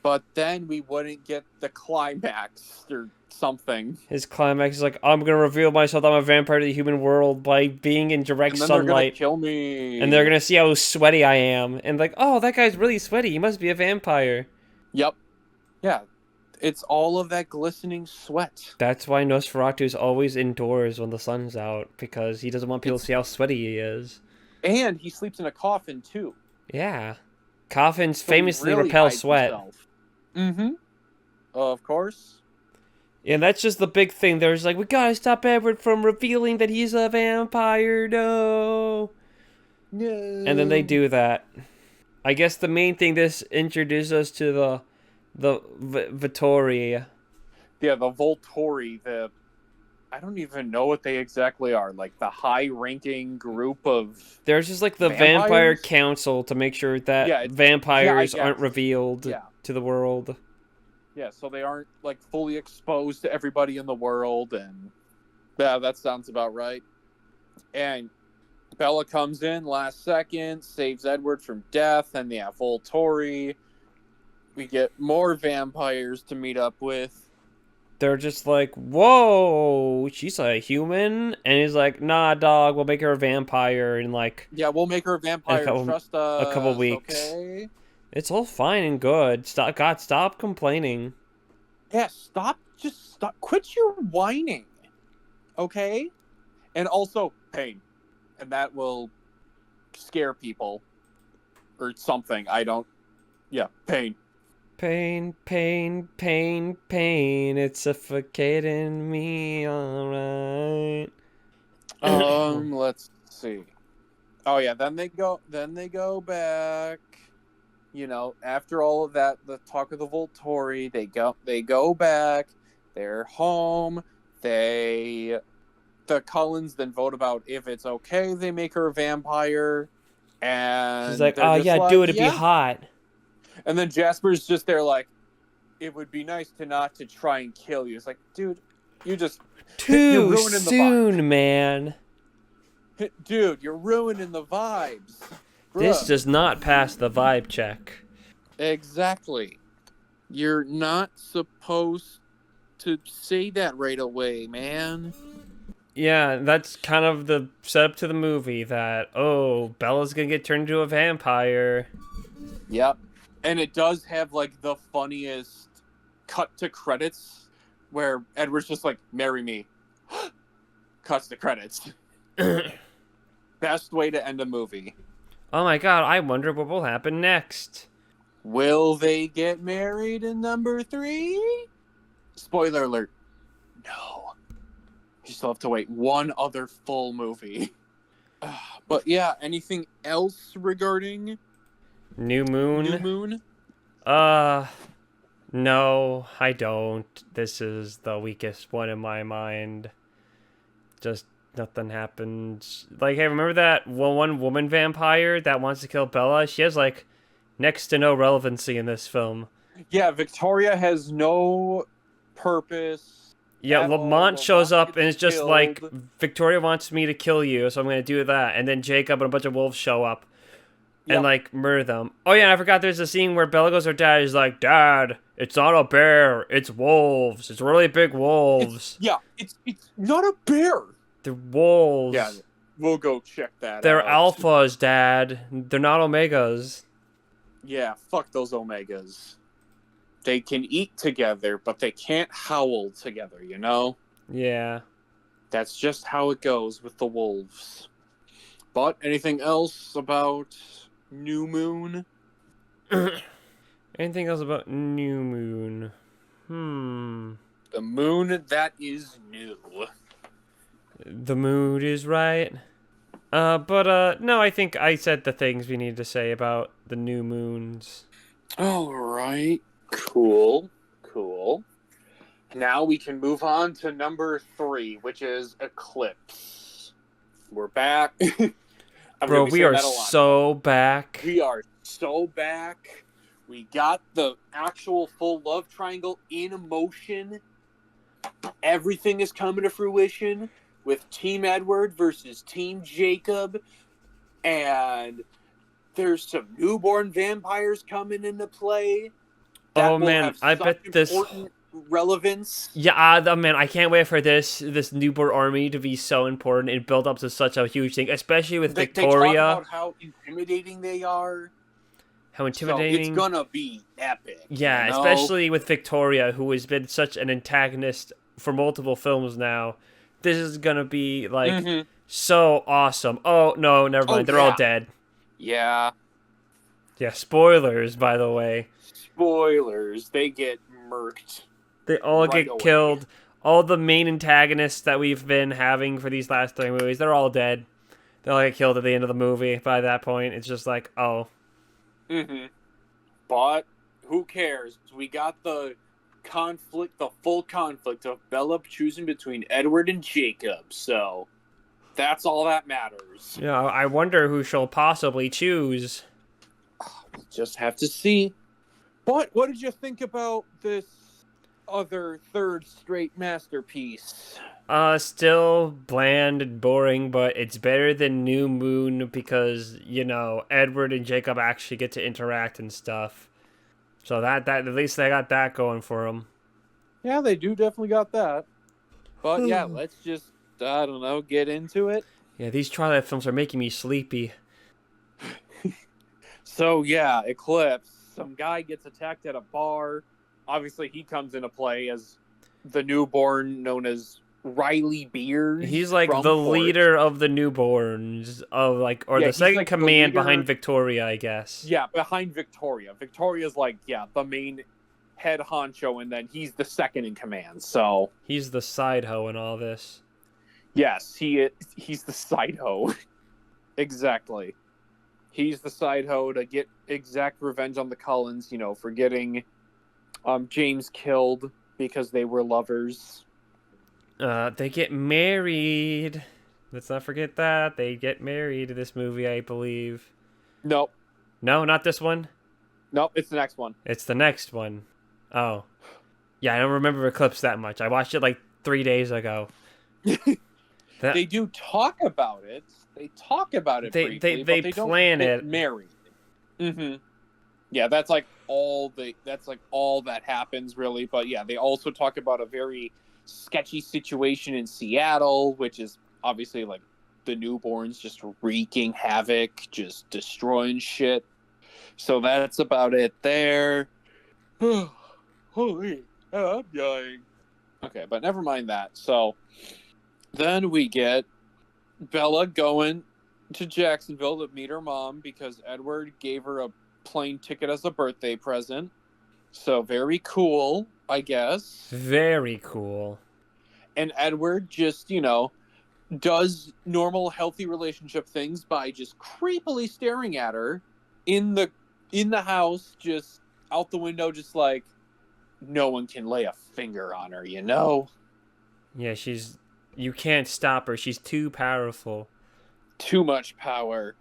But then we wouldn't get the climax or something. His climax is like, I'm going to reveal myself, I'm a vampire to the human world by being in direct sunlight. They're going to kill me. And they're going to see how sweaty I am. And like, oh, that guy's really sweaty. He must be a vampire. Yep. Yeah. It's all of that glistening sweat. That's why Nosferatu is always indoors when the sun's out, because he doesn't want people to see how sweaty he is. And he sleeps in a coffin, too. Yeah. Coffins famously repel sweat. Of course. And that's just the big thing. There's like, we gotta stop Edward from revealing that he's a vampire. No. And then they do that. I guess the main thing this introduces us to the Vittori. Yeah, the Volturi, I don't even know what they exactly are. Like the high-ranking group of... There's just like the vampire council to make sure that vampires aren't revealed to the world. Yeah, so they aren't like fully exposed to everybody in the world, and yeah, that sounds about right. And Bella comes in last second, saves Edward from death, and yeah, Volturi. We get more vampires to meet up with. They're just like, whoa, she's a human, and he's like, nah, dog, we'll make her a vampire in like Yeah, we'll make her a in vampire. Trust a couple us, weeks. okay? It's all fine and good. Stop, God, stop complaining. Yeah, just stop. Quit your whining, okay? And also, pain. And that will scare people. Or something. I don't. Yeah, pain. Pain, pain, pain, pain. It's suffocating me, alright. Let's see. Oh yeah, then they go back. You know, after all of that, the talk of the Volturi, they go back. They're home. The Cullens then vote about if it's okay they make her a vampire, She's and like, they're oh just yeah, like, do it, it'd be yeah. hot. And then Jasper's just there like, it would be nice to not to try and kill you. It's like, dude, you're Too ruining soon, the vibe. man. Dude, you're ruining the vibes. Bruh. This does not pass the vibe check. Exactly. You're not supposed to say that right away, man. Yeah, that's kind of the setup to the movie that, oh, Bella's gonna get turned into a vampire. Yep. And it does have, like, the funniest cut to credits where Edward's just like, marry me. Cuts to credits. Best way to end a movie. Oh my god, I wonder what will happen next. Will they get married in number 3? Spoiler alert. No. You still have to wait one other full movie. But yeah, anything else regarding New Moon? New Moon? No, I don't. This is the weakest one in my mind. Just nothing happens. Like, hey, remember that one woman vampire that wants to kill Bella? She has, like, next to no relevancy in this film. Yeah, Victoria has no purpose. Yeah, Lamont shows up and it's just killed. like, Victoria wants me to kill you, so I'm going to do that. And then Jacob and a bunch of wolves show up and, like, murder them. Oh, yeah, and I forgot there's a scene where Bella goes to her dad. He's like, Dad, it's not a bear. It's wolves. It's really big wolves. It's not a bear. They're wolves. Yeah, we'll go check that They're out. alphas, Dad. They're not omegas. Yeah, fuck those omegas. They can eat together, but they can't howl together, you know? Yeah. That's just how it goes with the wolves. But anything else about New Moon? Anything else about New Moon? The moon that is new. The mood is right. No, I think I said the things we need to say about the new moons. All right. Cool. Now we can move on to number 3, which is Eclipse. We're back. Bro, we are so back. We are so back. We got the actual full love triangle in motion. Everything is coming to fruition with Team Edward versus Team Jacob. And there's some newborn vampires coming into play. Oh man, I bet this relevance. Yeah, man, I can't wait for this newborn army to be so important and build up to such a huge thing, especially with Victoria. They talk about how intimidating they are. How intimidating. So it's gonna be epic. Yeah, you know? Especially with Victoria, who has been such an antagonist for multiple films now. This is gonna be like so awesome. Oh no, never mind. They're all dead. Yeah. Yeah, spoilers, by the way. Spoilers. They get murked. They all get killed. All the main antagonists that we've been having for these last 3 movies, they're all dead. They all get killed at the end of the movie. By that point, it's just like, oh. But who cares? We got the conflict, the full conflict of Bella choosing between Edward and Jacob. So that's all that matters. Yeah, I wonder who she'll possibly choose. We'll just have to see. But what did you think about this other third straight masterpiece? Still bland and boring, but it's better than New Moon because, you know, Edward and Jacob actually get to interact and stuff. So that at least they got that going for them. Yeah, they do definitely got that. But yeah, let's just, I don't know, get into it. Yeah, these Twilight films are making me sleepy. So yeah, Eclipse. Some guy gets attacked at a bar. Obviously, he comes into play as the newborn known as Riley Beers. He's like the leader of the newborns of like, or the second command behind Victoria, I guess. Yeah, behind Victoria. Victoria's like, yeah, the main head honcho, and then he's the second in command. So he's the side hoe in all this. Yes, he's the side hoe. Exactly. He's the side hoe to get exact revenge on the Cullens, you know, for getting James killed because they were lovers. They get married. Let's not forget that. They get married in this movie, I believe. Nope. No, not this one? Nope, it's the next one. It's the next one. Oh. Yeah, I don't remember Eclipse that much. I watched it like 3 days ago. They do talk about it. They talk about it briefly, they but they plan don't it. get married. Mm-hmm. Yeah, that's like all that happens really. But yeah, they also talk about a very sketchy situation in Seattle, which is obviously like the newborns just wreaking havoc, just destroying shit. So that's about it there. Holy, I'm dying. Okay, but never mind that. So then we get Bella going to Jacksonville to meet her mom because Edward gave her a plane ticket as a birthday present. So very cool, I guess. Very cool. And Edward just, you know, does normal healthy relationship things by just creepily staring at her in the house, just out the window, just like no one can lay a finger on her, you know? Yeah, you can't stop her. She's too powerful. Too much power.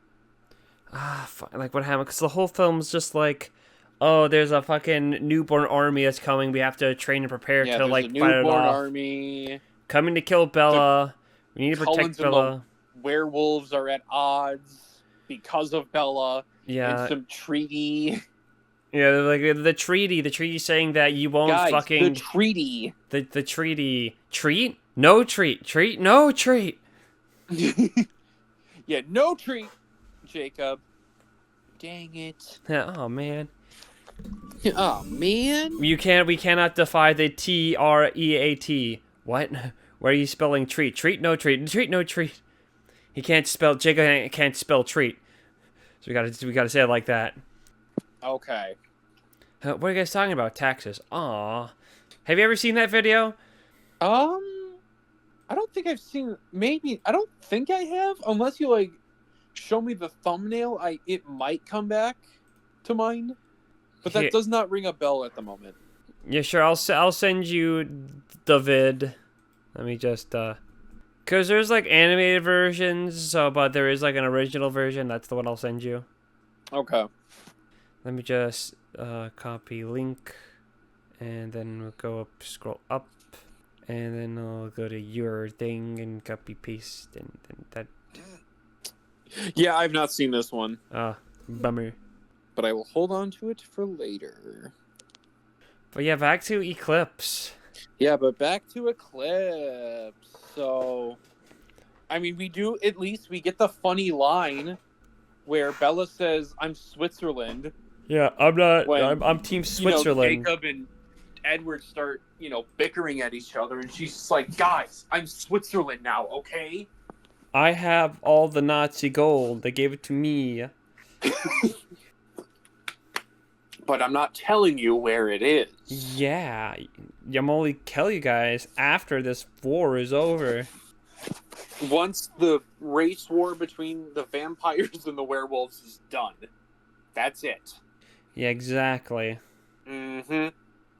Like what happened? Because the whole film's just like, oh, there's a fucking newborn army that's coming. We have to train and prepare to like fight it off. Newborn army coming to kill Bella. We need to protect Bella. The werewolves are at odds because of Bella. Yeah. And some treaty. Yeah, like the treaty saying that you won't the treaty. The treaty. Treat? No treat. Treat? No treat. Yeah, no treat, Jacob. Dang it. Oh, man. Oh, man. We cannot defy the TREAT. What? Where are you spelling treat? Treat? No treat. Treat? No treat. Jacob can't spell treat. So we gotta say it like that. Okay. What are you guys talking about? Taxes. Aw. Have you ever seen that video? I don't think I've seen. Maybe I don't think I have. Unless you like show me the thumbnail, it might come back to mind. But that does not ring a bell at the moment. Yeah, sure. I'll send you the vid. Let me just because there's like animated versions, but there is like an original version. That's the one I'll send you. Okay. Let me just copy link, and then we'll go up, scroll up, and then I'll go to your thing and copy paste, and then that. Yeah, I've not seen this one. Bummer. But I will hold on to it for later. But yeah, back to Eclipse. Yeah, but back to Eclipse. So, I mean, we get the funny line where Bella says, "I'm Switzerland." Yeah, I'm not. I'm Team Switzerland. You know, Jacob and Edward start, bickering at each other, and she's just like, "Guys, I'm Switzerland now, okay?" I have all the Nazi gold. They gave it to me. But I'm not telling you where it is. Yeah, I'm only tell you guys after this war is over. Once the race war between the vampires and the werewolves is done, that's it. Yeah, exactly. Mm-hmm.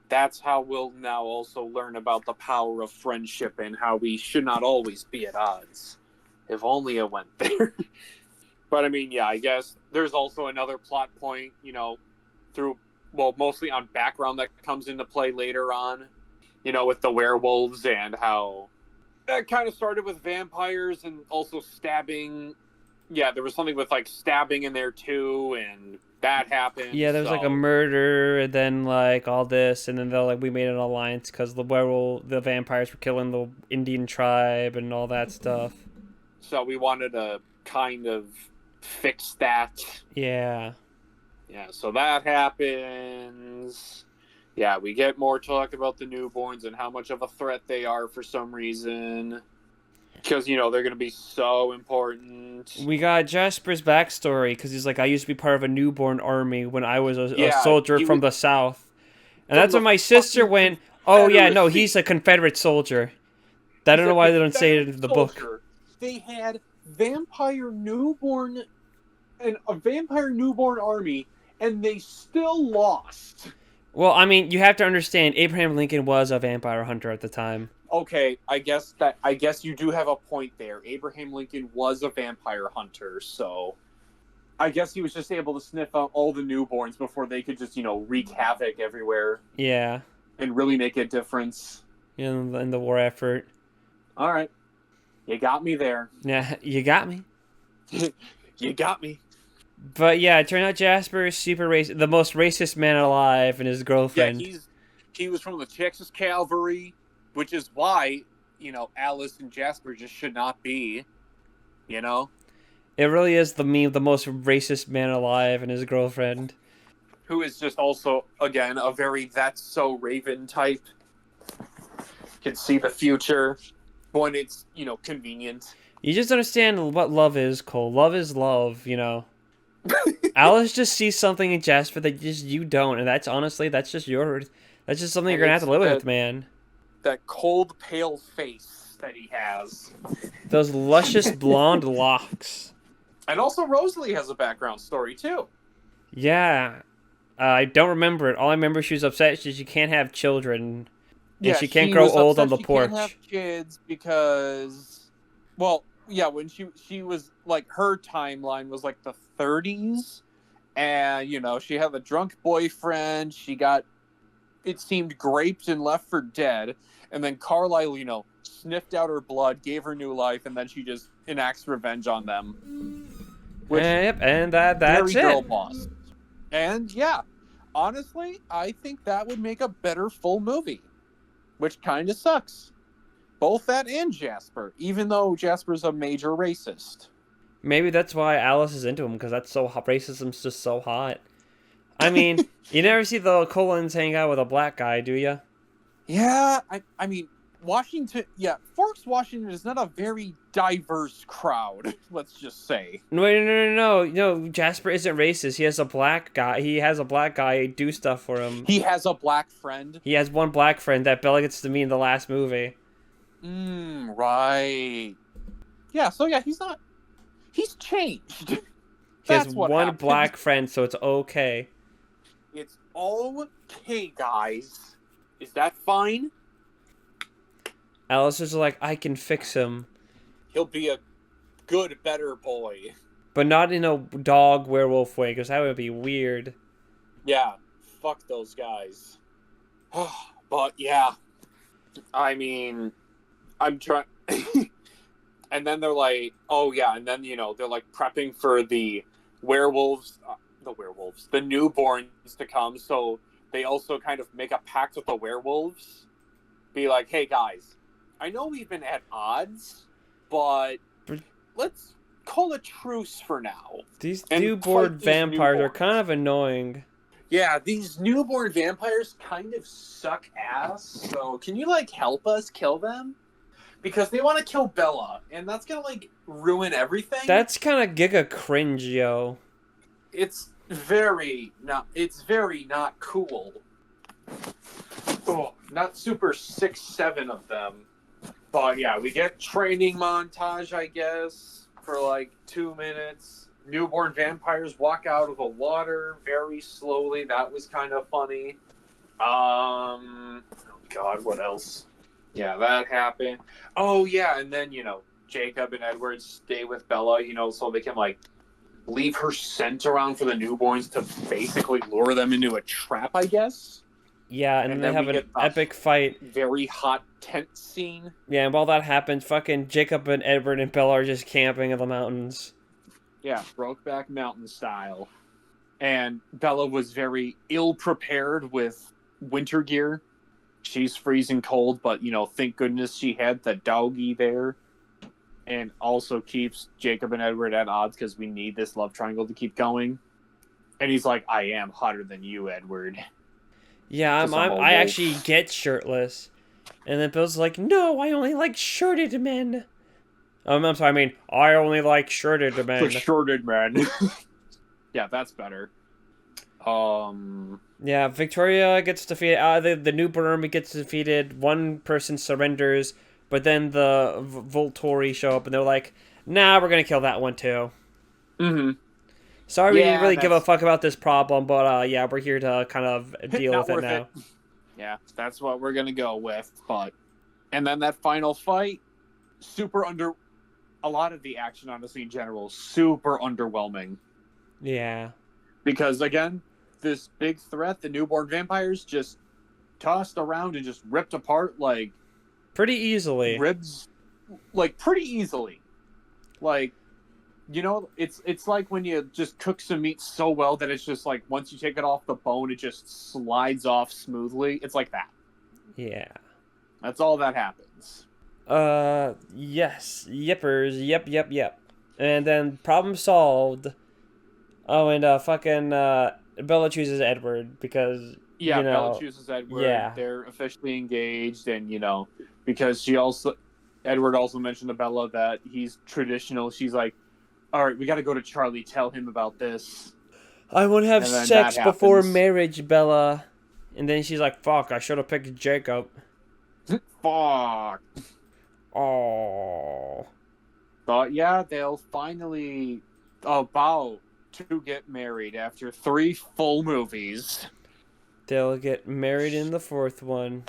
That's how we'll now also learn about the power of friendship and how we should not always be at odds. If only it went there. But I mean, yeah, I guess there's also another plot point, mostly on background that comes into play later on. with the werewolves and how that kind of started with vampires and also stabbing. Yeah, there was something with like stabbing in there too, and that happened. Yeah, there was like a murder, and then like all this, and then they're like, we made an alliance because the vampires were killing the Indian tribe and all that stuff. So we wanted to kind of fix that. Yeah. Yeah, so that happens. Yeah, we get more talk about the newborns and how much of a threat they are for some reason. Because, they're going to be so important. We got Jasper's backstory, because he's like, I used to be part of a newborn army when I was a soldier from the South. And that's when my sister went, oh yeah, no, he's a Confederate soldier. I don't know why they don't say it in the book. They had a vampire newborn army, and they still lost. Well, I mean, you have to understand, Abraham Lincoln was a vampire hunter at the time. Okay, I guess you do have a point there. Abraham Lincoln was a vampire hunter, so I guess he was just able to sniff out all the newborns before they could just, wreak havoc everywhere. Yeah. And really make a difference. In the war effort. All right. You got me there. Yeah, you got me. You got me. But yeah, it turned out Jasper is super racist, the most racist man alive, and his girlfriend. Yeah, he was from the Texas Cavalry, which is why, Alice and Jasper just should not be, It really is the most racist man alive, and his girlfriend. Who is just also, again, a very that's so Raven type. Can see the future when it's, convenient. You just understand what love is, Cole. Love is love, Alice just sees something in Jasper that you don't, and that's just yours. That's just something you're gonna have to live with, man. That cold, pale face that he has. Those luscious blonde locks. And also Rosalie has a background story, too. Yeah. I don't remember it. All I remember, she was upset she can't have children. And she can't grow old on the porch. She can't have kids because... Well, yeah, when she was, like, her timeline was, like, the 30s. And, she had a drunk boyfriend. She got, it seemed, raped and left for dead. And then Carlisle, sniffed out her blood, gave her new life, and then she just enacts revenge on them. Which, yep, and that's it. Girl boss. And, yeah, honestly, I think that would make a better full movie. Which kind of sucks. Both that and Jasper, even though Jasper's a major racist. Maybe that's why Alice is into him, because that's so hot. Racism's just so hot. I mean, you never see the Colons hang out with a black guy, do you? Yeah, I mean, Forks, Washington is not a very diverse crowd, let's just say. No, Jasper isn't racist. He has a black guy do stuff for him. He has a black friend? He has one black friend that Bella gets to meet in the last movie. Right. Yeah, so yeah, he's changed. He has one black friend, so it's okay. It's okay, guys. Is that fine? Alice is like, I can fix him. He'll be a good, better boy. But not in a dog werewolf way, because that would be weird. Yeah, fuck those guys. But yeah, I mean, I'm trying... And then they're like, oh yeah, and then, they're like prepping for the werewolves, the newborns to come, so they also kind of make a pact with the werewolves. Be like, hey guys, I know we've been at odds, but let's call a truce for now. These newborn vampires are kind of annoying. Yeah, these newborn vampires kind of suck ass, so can you, help us kill them? Because they want to kill Bella, and that's gonna, ruin everything. That's kind of giga cringe, yo. It's very not cool. Oh, not super 6-7 of them. But yeah, we get training montage, I guess, for 2 minutes. Newborn vampires walk out of the water very slowly. That was kind of funny. Oh God, what else? Yeah, that happened. Oh yeah, and then Jacob and Edward stay with Bella, so they can leave her scent around for the newborns to basically lure them into a trap, I guess. Yeah, and And they then have we an get the epic fight. very hot tent scene. Yeah, and while that happens, fucking Jacob and Edward and Bella are just camping in the mountains. Yeah, Brokeback Mountain style. And Bella was very ill prepared with winter gear. She's freezing cold, but thank goodness she had the doggy there. And also keeps Jacob and Edward at odds because we need this love triangle to keep going. And he's like, I am hotter than you, Edward. Yeah, I actually get shirtless. And then Bill's like, no, I only like shirted men. I'm sorry, I mean, I only like shirted men. The shirted men. Yeah, that's better. Yeah, Victoria gets defeated. The new Burma gets defeated. One person surrenders, but then the Volturi show up and they're like, nah, we're gonna kill that one too. Mm-hmm. Sorry, we didn't really give a fuck about this problem, but yeah, we're here to kind of deal with it now. Yeah, that's what we're gonna go with. And then that final fight, a lot of the action, honestly, in general, super underwhelming. Yeah. Because, again, this big threat, the newborn vampires, just tossed around and just ripped apart, like... Pretty easily. Ribs, like, pretty easily. Like, it's like when you just cook some meat so well that it's just like, once you take it off the bone, it just slides off smoothly. It's like that. Yeah. That's all that happens. Yes. Yippers. Yep. And then problem solved. Oh, and Bella chooses Edward because Bella chooses Edward. Yeah. They're officially engaged, and because Edward also mentioned to Bella that he's traditional. She's like, all right, we got to go to Charlie. Tell him about this. I won't have sex before marriage, Bella. And then she's like, fuck, I should have picked Jacob. Fuck. Oh. But yeah, they'll finally about to get married after 3 full movies. They'll get married in the 4th one.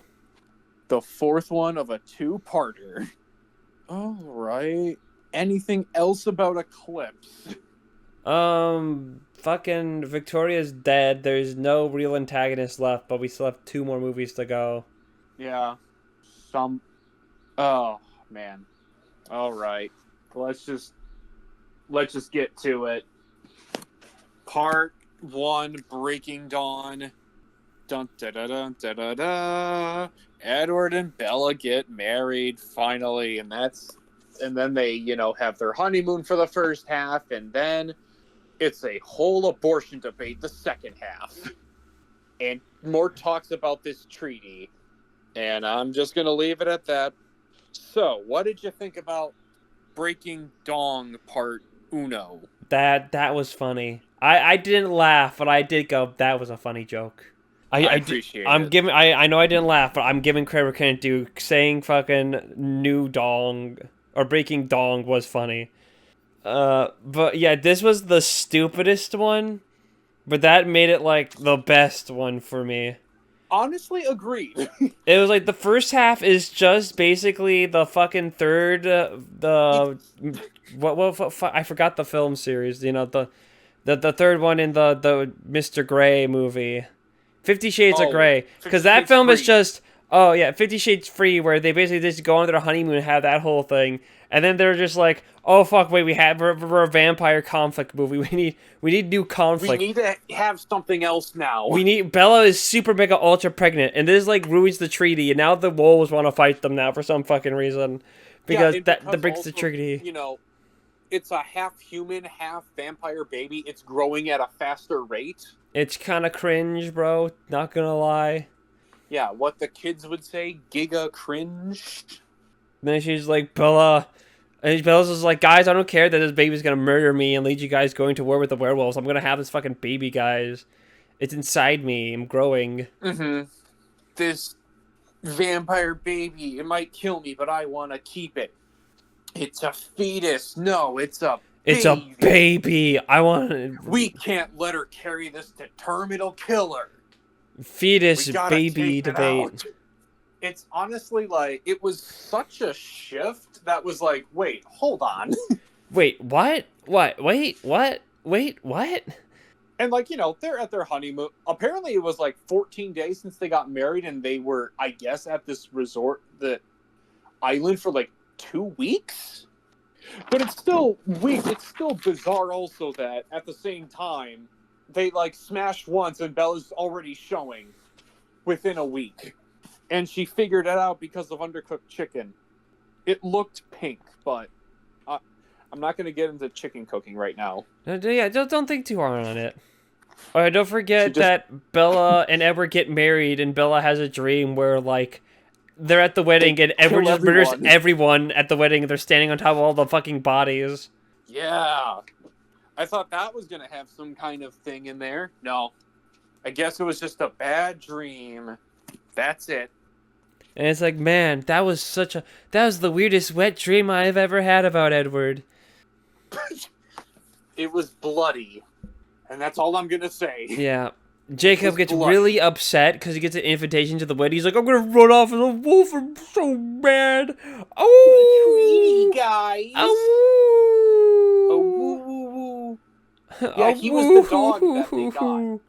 The 4th one of a 2-parter. All right. Anything else about Eclipse? Fucking Victoria's dead. There's no real antagonist left, but we still have 2 more movies to go. Yeah. Oh, man. All right. Let's just get to it. Part 1, Breaking Dawn. Dun da da da da da da. Edward and Bella get married finally, and then they, have their honeymoon for the first half, and then it's a whole abortion debate the second half. And more talks about this treaty. And I'm just going to leave it at that. So, what did you think about Breaking Dawn Part Uno? That was funny. I didn't laugh, but I did go, that was a funny joke. I appreciate it. I know I didn't laugh, but I'm giving credit where credit due. Saying fucking new dong or breaking dong was funny. But yeah, this was the stupidest one, but that made it like the best one for me. Honestly, agreed. It was like the first half is just basically the fucking third, I forgot the film series. The third one in the Mr. Grey movie, 50 Shades of Grey, because that film is just 50 Shades Free, where they basically just go on their honeymoon and have that whole thing, and then they're just like, oh fuck, wait, we're a vampire conflict movie. We need new conflict. We need to have something else now. Bella is super mega ultra pregnant, and this like ruins the treaty, and now the wolves want to fight them now for some fucking reason, because that breaks the treaty. It's a half human, half vampire baby. It's growing at a faster rate. It's kind of cringe, bro. Not gonna lie. Yeah, what the kids would say, giga cringe. Then she's like, Bella. And Bella's just like, guys, I don't care that this baby's gonna murder me and lead you guys going to war with the werewolves. I'm gonna have this fucking baby, guys. It's inside me. I'm growing. Mm-hmm. This vampire baby, it might kill me, but I want to keep it. It's a fetus. No, it's a baby. It's a baby. We can't let her carry this to term. It'll kill her. Fetus baby debate. It's honestly like, it was such a shift that was like, wait, hold on. Wait, what? What? Wait, what? Wait, what? And, like, you know, they're at their honeymoon. Apparently, it was like 14 days since they got married, and they were, I guess, at this resort, the island, for like 2 weeks. But it's still weird. It's still bizarre, also, that at the same time, they like smashed once, and Bella's already showing within a week, and she figured it out because of undercooked chicken. It looked pink, but I'm not going to get into chicken cooking right now. Yeah, don't think too hard on it. Or don't forget that Bella and Edward get married, and Bella has a dream where, like, they're at the wedding, and Edward just murders everyone at the wedding, and they're standing on top of all the fucking bodies. Yeah. I thought that was going to have some kind of thing in there. No. I guess it was just a bad dream. That's it. And it's like, man, that was the weirdest wet dream I've ever had about Edward. It was bloody. And that's all I'm going to say. Yeah. Jacob gets really upset because he gets an invitation to the wedding. He's like, I'm going to run off as a wolf. I'm so mad. Oh, treaty guys. Oh, woo, woo, woo. Yeah, he was the dog that they got.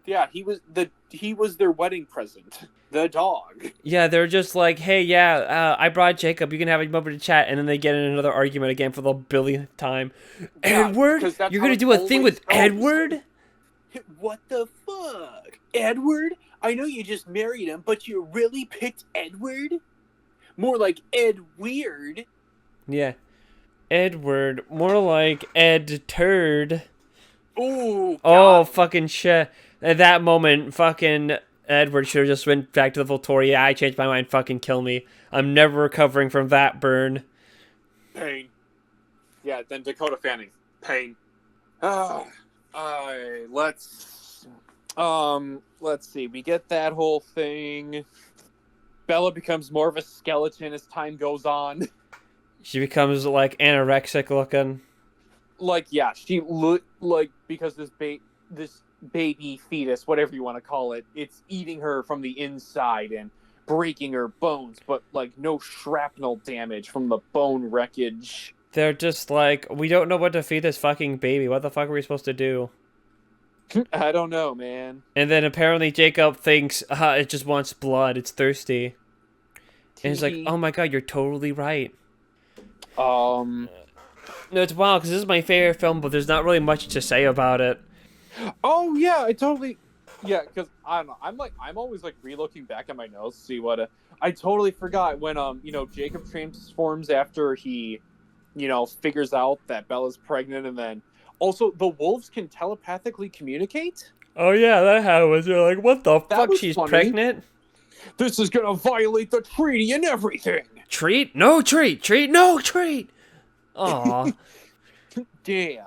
Yeah, he was their wedding present. The dog. Yeah, they're just like, hey, yeah, I brought Jacob. You can have him over to chat. And then they get in another argument again for the billionth time. Yeah, Edward? You're going to do a thing with Edward? What the fuck? Edward? I know you just married him, but you really picked Edward? More like Ed Weird. Yeah. Edward. More like Ed Turd. Ooh. Oh, fucking shit. At that moment, fucking Edward should have just went back to the Voltoria. Yeah, I changed my mind. Fucking kill me. I'm never recovering from that burn. Pain. Yeah, then DeCoteau fanning. Pain. Let's see. We get that whole thing. Bella becomes more of a skeleton as time goes on. She becomes like anorexic looking. Like, yeah, she like, because this baby fetus, whatever you want to call it, it's eating her from the inside and breaking her bones, but like no shrapnel damage from the bone wreckage. They're just like, we don't know what to feed this fucking baby. What the fuck are we supposed to do? I don't know, man. And then apparently Jacob thinks it just wants blood. It's thirsty. And he's like, oh my god, you're totally right. No, it's wild because this is my favorite film, but there's not really much to say about it. Oh yeah, because I don't know. I'm always like re-looking back at my notes to see what I totally forgot when Jacob transforms after he figures out that Bella's pregnant, and then also the wolves can telepathically communicate. Oh yeah, that happens. You're like, what the fuck? She's funny. Pregnant? This is gonna violate the treaty and everything. Treat? No treat. Treat? No treat. Aw. Damn.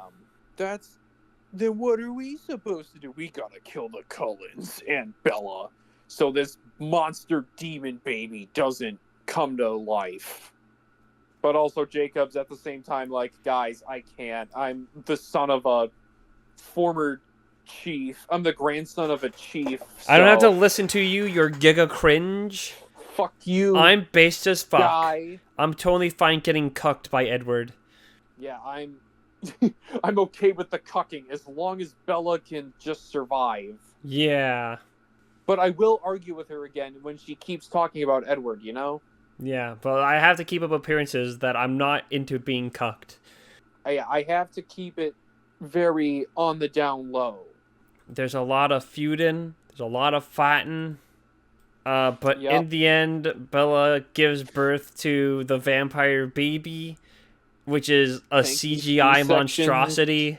Then what are we supposed to do? We gotta kill the Cullens and Bella so this monster demon baby doesn't come to life. But also Jacob's at the same time like, guys, I can't. I'm the son of a former chief. I'm the grandson of a chief. So I don't have to listen to you, you're giga cringe. Fuck you. I'm based as fuck. Guy. I'm totally fine getting cucked by Edward. Yeah, I'm okay with the cucking as long as Bella can just survive. Yeah. But I will argue with her again when she keeps talking about Edward, Yeah, but I have to keep up appearances that I'm not into being cucked. I have to keep it very on the down low. There's a lot of feuding. There's a lot of fighting. But in the end, Bella gives birth to the vampire baby, which is a CGI monstrosity.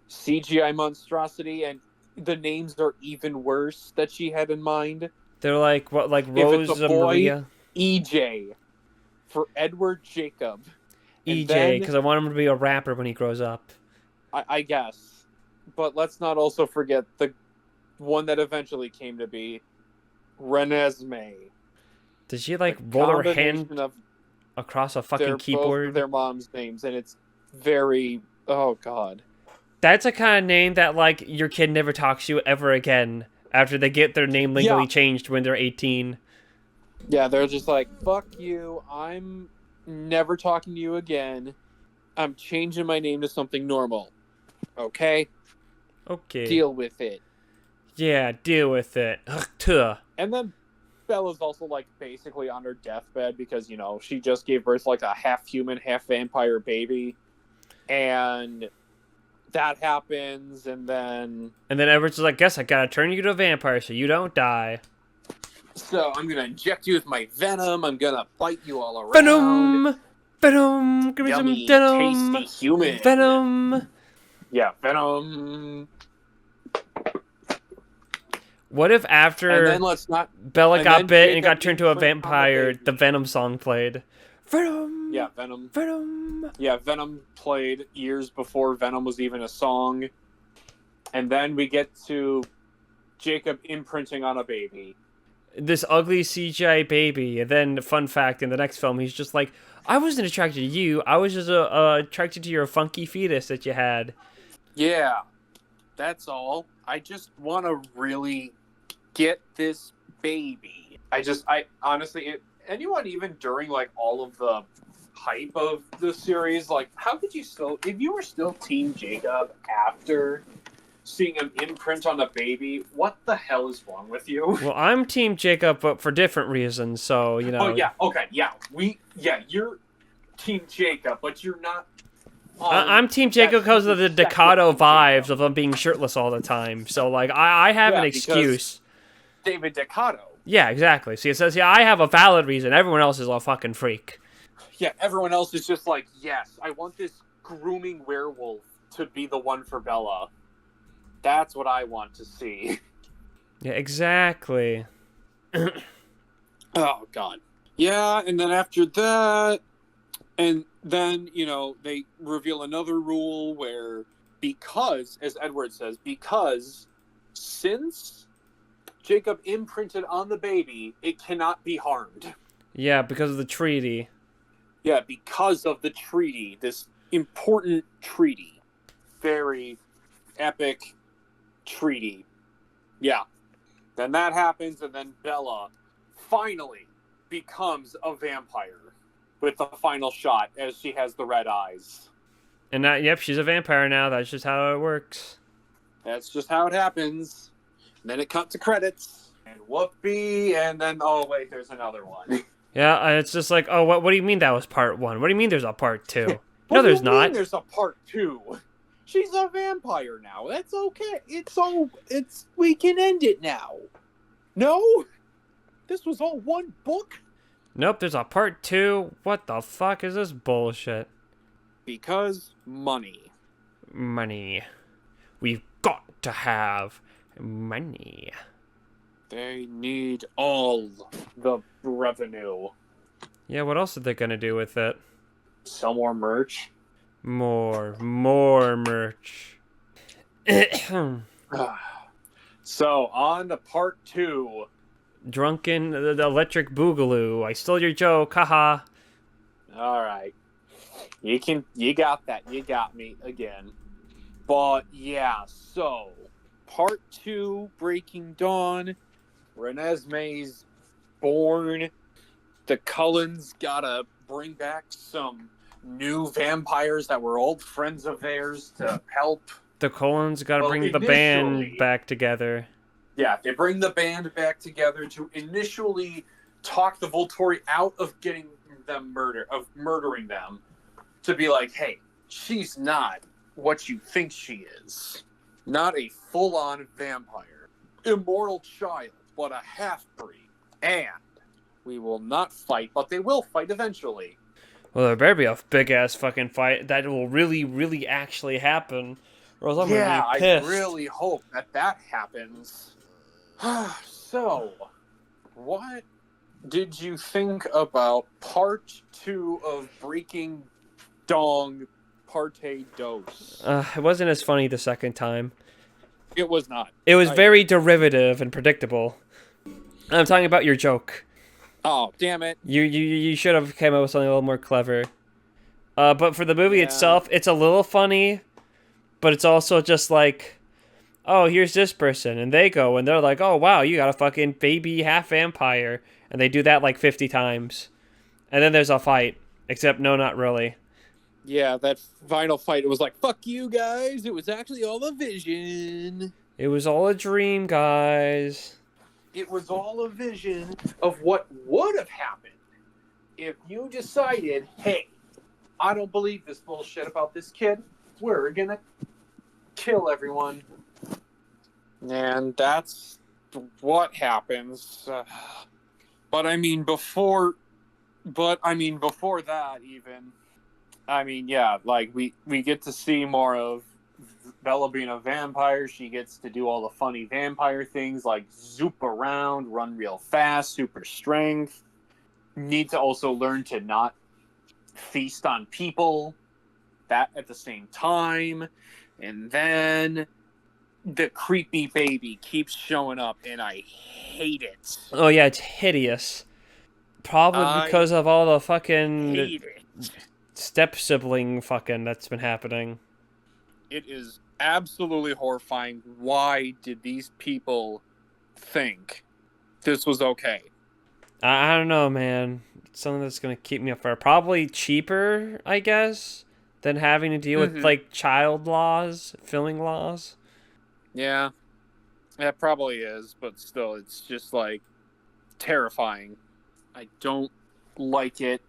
CGI monstrosity, and the names are even worse that she had in mind. They're like, what, like Rose Maria? EJ. For Edward Jacob. EJ, because I want him to be a rapper when he grows up. I guess. But let's not also forget the one that eventually came to be Renesmee. Did she like roll her hand across a fucking keyboard? Both their mom's names, and it's very, oh god. That's a kind of name that like your kid never talks to you ever again after they get their name legally changed when they're 18. Yeah, they're just like, fuck you, I'm never talking to you again. I'm changing my name to something normal. Okay? Okay. Deal with it. Yeah, deal with it. Tuh. And then Bella's also, like, basically on her deathbed because, she just gave birth to, like, a half-human, half-vampire baby. And that happens, and then... And then Edward's like, guess I gotta turn you to a vampire so you don't die. So I'm gonna inject you with my venom. I'm gonna bite you all around. Venom! Venom! Give me Yummy, some venom! tasty human. Venom! Yeah, venom. What if after And then let's not... Bella got bit and Jacob got turned to a imprinted on the vampire, baby. the Venom song played. Venom! Yeah, Venom. Venom! Yeah, Venom played years before Venom was even a song. And then we get to Jacob imprinting on a baby. This ugly CGI baby. And then, fun fact, in the next film, he's just like, I wasn't attracted to you. I was just attracted to your funky fetus that you had. Yeah, that's all. I just want to really get this baby. I honestly, anyone even during, like, all of the hype of the series, like, how could you still, if you were still Team Jacob after seeing him imprint on a baby, what the hell is wrong with you? Well, I'm Team Jacob, but for different reasons, so, Oh, yeah, okay, yeah. You're Team Jacob, but you're not... I'm Team Jacob because of the DeCoteau vibes of them being shirtless all the time. So, like, I have an excuse. David DeCoteau. Yeah, exactly. See, it says, yeah, I have a valid reason. Everyone else is a fucking freak. Yeah, everyone else is just like, yes, I want this grooming werewolf to be the one for Bella. That's what I want to see. Yeah, exactly. Oh, God. Yeah, and then after that... And then, they reveal another rule where, because, as Edward says, because since Jacob imprinted on the baby, it cannot be harmed. Yeah, because of the treaty. Yeah, because of the treaty, this important treaty. Very epic treaty. Yeah. Then that happens, and then Bella finally becomes a vampire. With the final shot, as she has the red eyes. And that, yep, she's a vampire now. That's just how it works. That's just how it happens. And then it cut to credits. And whoopee, and then, oh, wait, there's another one. Yeah, it's just like, oh, what do you mean that was part 1? What do you mean there's a part 2? No, there's not. There's a part 2. She's a vampire now. That's okay. We can end it now. No? This was all one book? Nope, there's a part 2. What the fuck is this bullshit? Because money. Money. We've got to have money. They need all the revenue. Yeah, what else are they gonna do with it? Sell more merch. More merch. So, on to part 2. Drunken the electric boogaloo. I stole your joke, haha. Alright. You got that. You got me again. But, yeah, so, part 2, Breaking Dawn. Renesmee's born. The Cullens gotta bring back some new vampires that were old friends of theirs to help. The Colons gotta bring the band back together. Yeah, they bring the band back together to initially talk the Volturi out of getting them murdering them. To be like, hey, she's not what you think she is. Not a full-on vampire. Immortal child, but a half-breed. And we will not fight, but they will fight eventually. Well, there better be a big-ass fucking fight that will really, really actually happen. Or else I'm gonna be pissed. I really hope that happens. So, what did you think about part 2 of Breaking Dawn Parte Dos? It wasn't as funny the second time. It was not. It was very derivative and predictable. I'm talking about your joke. Oh, damn it. You should have came up with something a little more clever. But for the movie itself, it's a little funny, but it's also just like, oh, here's this person, and they go, and they're like, oh, wow, you got a fucking baby half-vampire, and they do that like 50 times. And then there's a fight, except no, not really. Yeah, that final fight, it was like, fuck you guys, it was actually all a vision. It was all a dream, guys. It was all a vision of what would have happened if you decided, hey, I don't believe this bullshit about this kid. We're gonna kill everyone. And that's what happens. But I mean, before that, even, I mean, yeah, like we get to see more of Bella being a vampire. She gets to do all the funny vampire things like zoop around, run real fast, super strength. Need to also learn to not feast on people that at the same time. And then the creepy baby keeps showing up, and I hate it. Oh yeah, it's hideous. Probably because of all the fucking step sibling fucking that's been happening. It is absolutely horrifying. Why did these people think this was okay? I don't know, man. It's something that's gonna keep me up for probably cheaper, I guess, than having to deal with like child laws, filming laws. Yeah, that probably is, but still, it's just like terrifying. I don't like it.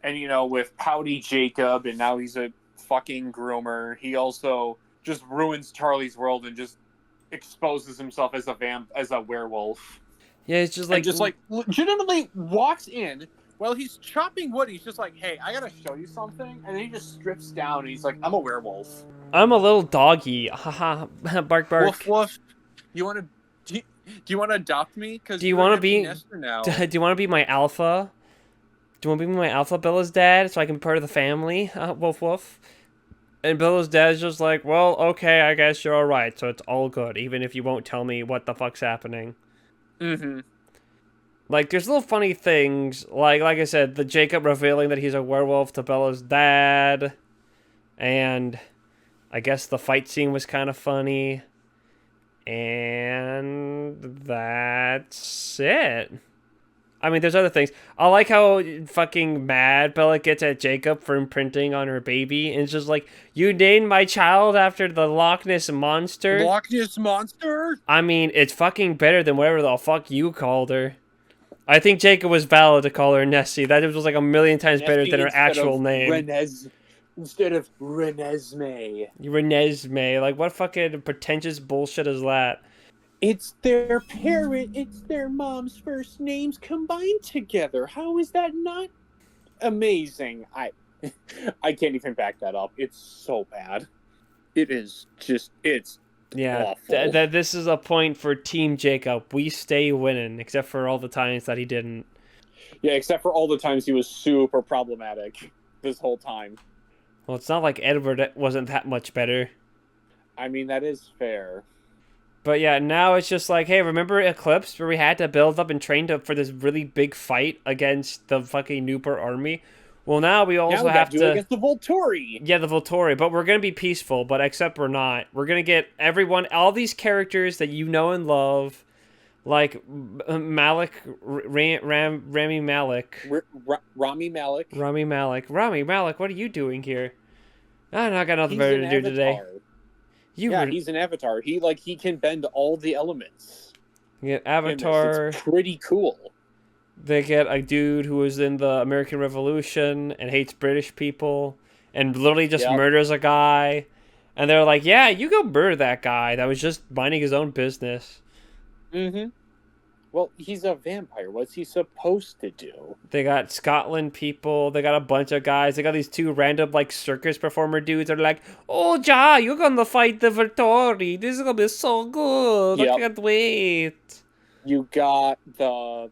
And you know, with Pouty Jacob, and now he's a fucking groomer. He also just ruins Charlie's world and just exposes himself as a werewolf. Yeah, it's just like legitimately walks in while he's chopping wood. He's just like, "Hey, I gotta show you something," and then he just strips down and he's like, "I'm a werewolf. I'm a little doggy. Haha, bark bark. Woof woof. You want to? Do you want to adopt me? Do you want to be? Now. Do you want to be my alpha? Do you want to be my alpha, Bella's dad, so I can be part of the family? Woof woof. And Bella's dad's just like, well, okay, I guess you're alright, so it's all good, even if you won't tell me what the fuck's happening. Mm-hmm. Like, there's little funny things, like I said, the Jacob revealing that he's a werewolf to Bella's dad, and I guess the fight scene was kind of funny, and that's it. I mean, there's other things. I like how fucking mad Bella gets at Jacob for imprinting on her baby. And it's just like, you named my child after the Loch Ness Monster? Loch Ness Monster? I mean, it's fucking better than whatever the fuck you called her. I think Jacob was valid to call her Nessie. That was like a million times better than her actual name. Instead of Renesmee. Renesmee. Like, what fucking pretentious bullshit is that? It's their parent, it's their mom's first names combined together. How is that not amazing? I can't even back that up. It's so bad. It is just, it's awful. This is a point for Team Jacob. We stay winning, except for all the times that he didn't. Yeah, except for all the times he was super problematic this whole time. Well, it's not like Edward wasn't that much better. I mean, that is fair. But yeah, now it's just like, hey, remember Eclipse where we had to build up and train for this really big fight against the fucking Newport army? Well, now we also have to do it against the Volturi. Yeah, the Volturi, but we're gonna be peaceful. But except we're not. We're gonna get all these characters that you know and love, like Malik, Rami Malek, Rami Malek. Rami Malek. What are you doing here? I got nothing better to do today. He's an avatar. He can bend all the elements. You get Avatar. It's pretty cool. They get a dude who was in the American Revolution and hates British people and literally just murders a guy. And they're like, yeah, you go murder that guy that was just minding his own business. Mm-hmm. Well, he's a vampire. What's he supposed to do? They got Scotland people. They got a bunch of guys. They got these two random, like, circus performer dudes. They're like, oh, Ja, you're gonna fight the Volturi. This is gonna be so good. I can't wait. You got the...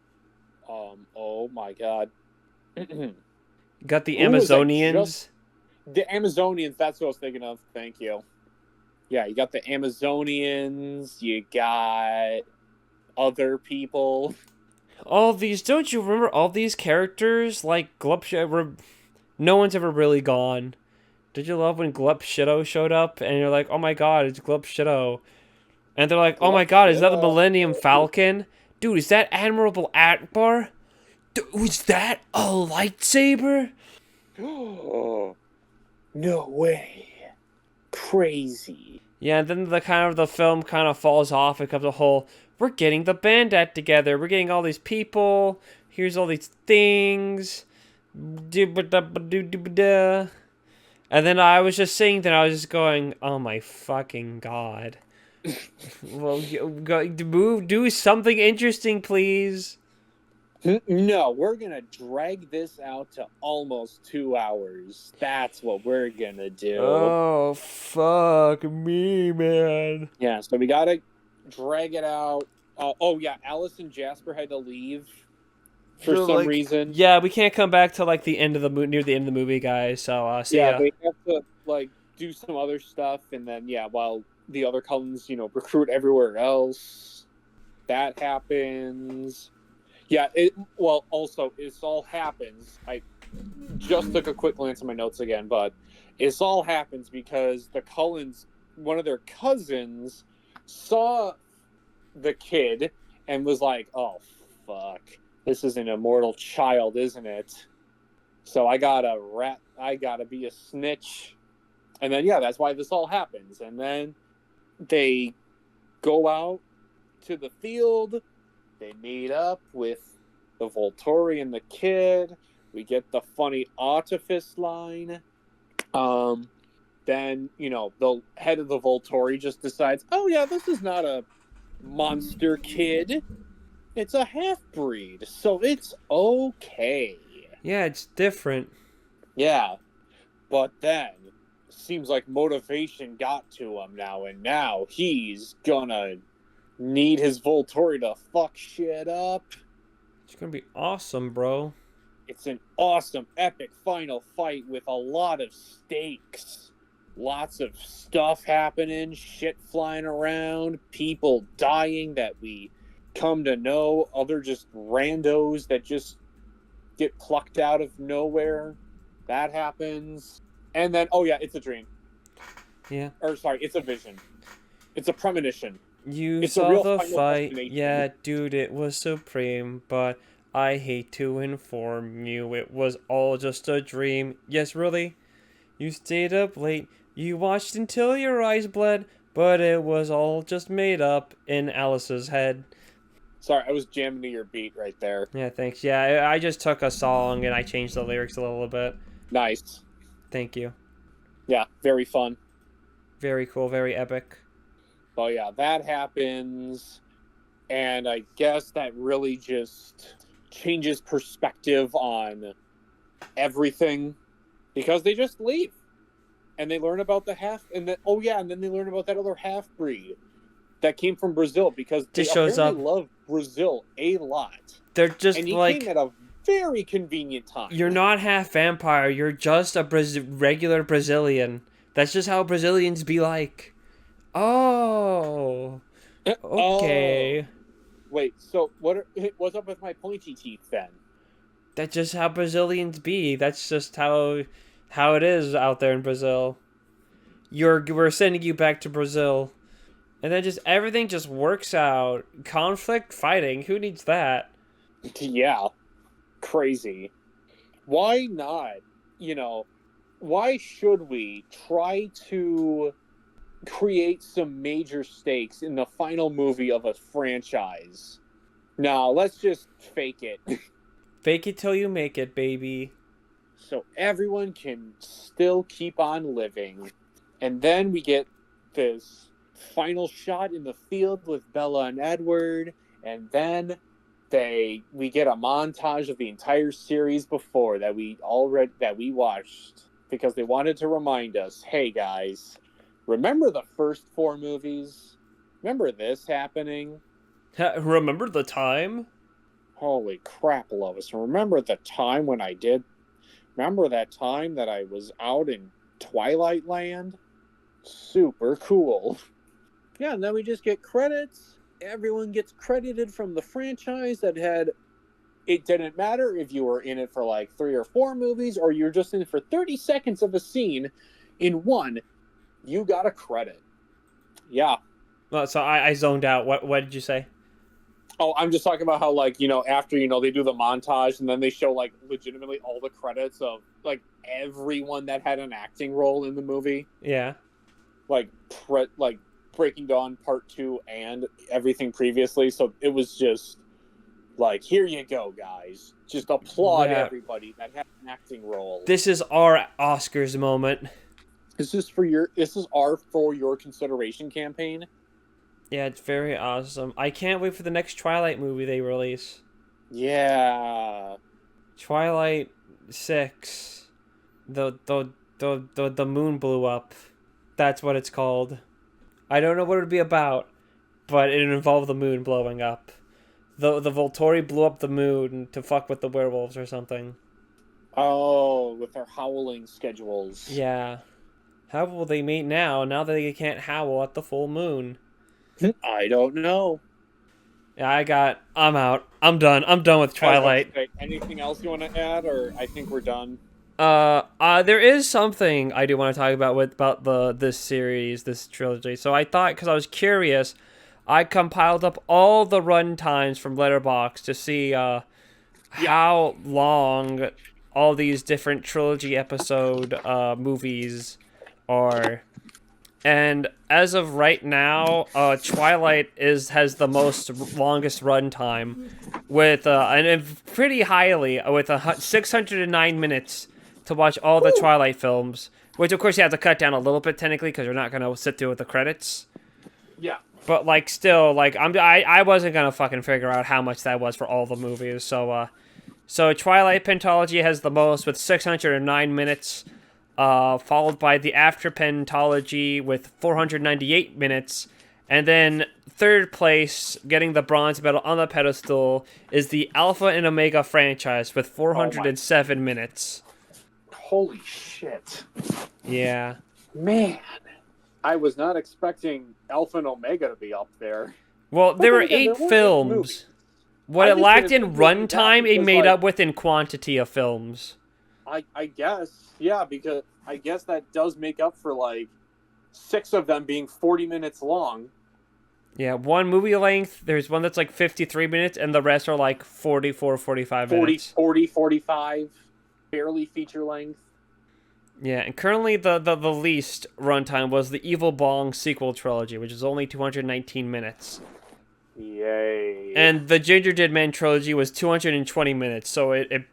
oh, my God. You got the Amazonians. The Amazonians, that's what I was thinking of. Thank you. Yeah, you got the Amazonians. You got... other people. All these, don't you remember all these characters? Like, no one's ever really gone. Did you love when Glup-Shido showed up? And you're like, oh my god, it's Glup-Shido. And they're like, oh my god, is that the Millennium Falcon? Dude, is that Admiral Akbar? Dude, was that a lightsaber? No way. Crazy. Yeah, and then the film kind of falls off. It becomes a whole. We're getting the band act together. We're getting all these people. Here's all these things. And then I was just saying that I was just going, oh my fucking god. Well, do something interesting, please. No, we're gonna drag this out to almost 2 hours. That's what we're gonna do. Oh, fuck me, man. Yeah, so we gotta drag it out. Oh yeah, Alice and Jasper had to leave for So, some reason. yeah, we can't come back to like the end of the near the end of the movie, guys. So, see Yeah, ya. they have to like do some other stuff, and then yeah, while the other Cullens, recruit everywhere else, that happens. Yeah, well, also this all happens. I just took a quick glance at my notes again, but this all happens because the Cullens, one of their cousins, saw the kid and was like, "Oh fuck, this is an immortal child, isn't it? So I gotta be a snitch." And then yeah, that's why this all happens. And then they go out to the field. They meet up with the Volturi and the kid. We get the funny artifice line. Then, the head of the Volturi just decides, oh yeah, this is not a monster kid. It's a half-breed, so it's okay. Yeah, it's different. Yeah, but then seems like motivation got to him now, and now he's gonna need his Volturi to fuck shit up. It's gonna be awesome, bro. It's an awesome, epic final fight with a lot of stakes. Lots of stuff happening, shit flying around, people dying that we come to know, other just randos that just get plucked out of nowhere. That happens. And then, oh yeah, it's a dream. Yeah. Or sorry, it's a vision. It's a premonition. You It's saw a real the Final fight. Destination. Yeah, dude, it was supreme, but I hate to inform you, it was all just a dream. Yes, really? You stayed up late. You watched until your eyes bled, but it was all just made up in Alice's head. Sorry, I was jamming to your beat right there. Yeah, thanks. Yeah, I just took a song and I changed the lyrics a little bit. Nice. Thank you. Yeah, very fun. Very cool, very epic. So yeah, that happens. And I guess that really just changes perspective on everything because they just leave. And they learn about the and then they learn about that other half breed that came from Brazil because they apparently love Brazil a lot. They're just and he came at a very convenient time. You're not half vampire. You're just a regular Brazilian. That's just how Brazilians be like. Oh. Okay. Oh. Wait, so what's up with my pointy teeth then? That's just how Brazilians be. That's just how it is out there in Brazil. We're sending you back to Brazil. And then just everything just works out. Conflict, fighting, who needs that? Yeah. Crazy. Why not? Why should we try to create some major stakes in the final movie of a franchise? No, let's just fake it. Fake it till you make it, baby. So everyone can still keep on living. And then we get this final shot in the field with Bella and Edward, and then we get a montage of the entire series before that we watched because they wanted to remind us, hey guys, remember the first 4 movies? Remember this happening? Remember the time? Holy crap, Lois. Remember the time when I did? Remember that time that I was out in Twilight Land? Super cool. Yeah, and then we just get credits. Everyone gets credited from the franchise that had... It didn't matter if you were in it for like 3 or 4 movies or you're just in it for 30 seconds of a scene in one. You got a credit. Yeah. Well, so I zoned out. What did you say? Oh, I'm just talking about how, like, after, they do the montage and then they show, like, legitimately all the credits of, like, everyone that had an acting role in the movie. Yeah. Like, Breaking Dawn Part 2 and everything previously. So it was just, like, here you go, guys. Just applaud everybody that had an acting role. This is our Oscars moment. This is our For Your Consideration campaign. Yeah, it's very awesome. I can't wait for the next Twilight movie they release. Yeah. Twilight 6. The moon blew up. That's what it's called. I don't know what it would be about, but it involved the moon blowing up. The Volturi blew up the moon to fuck with the werewolves or something. Oh, with their howling schedules. Yeah. How will they mate now that they can't howl at the full moon? I don't know. Yeah, I'm out. I'm done. I'm done with Twilight. Anything else you want to add, or I think we're done? There is something I do want to talk about this series, this trilogy. So I thought, because I was curious, I compiled up all the run times from Letterboxd to see how long all these different trilogy episode movies are. And as of right now, Twilight has the longest run time, with and pretty highly with 609 minutes to watch all the Twilight films. Which of course you have to cut down a little bit technically because you're not gonna sit through with the credits. Yeah. But like still, like I wasn't gonna fucking figure out how much that was for all the movies. So Twilight Pentology has the most with 609 minutes. Followed by the After Pentology with 498 minutes. And then third place, getting the bronze medal on the pedestal, is the Alpha and Omega franchise with 407 minutes. Holy shit. Yeah. Man. I was not expecting Alpha and Omega to be up there. Well, there were 8 films. What it lacked in runtime, it made up with in quantity of films. I guess, yeah, because I guess that does make up for, like, 6 of them being 40 minutes long. Yeah, one movie length, there's one that's like 53 minutes, and the rest are like 44, 45 minutes. 40, 45, barely feature length. Yeah, and currently the least runtime was the Evil Bong sequel trilogy, which is only 219 minutes. Yay. And the Ginger Dead Man trilogy was 220 minutes, so it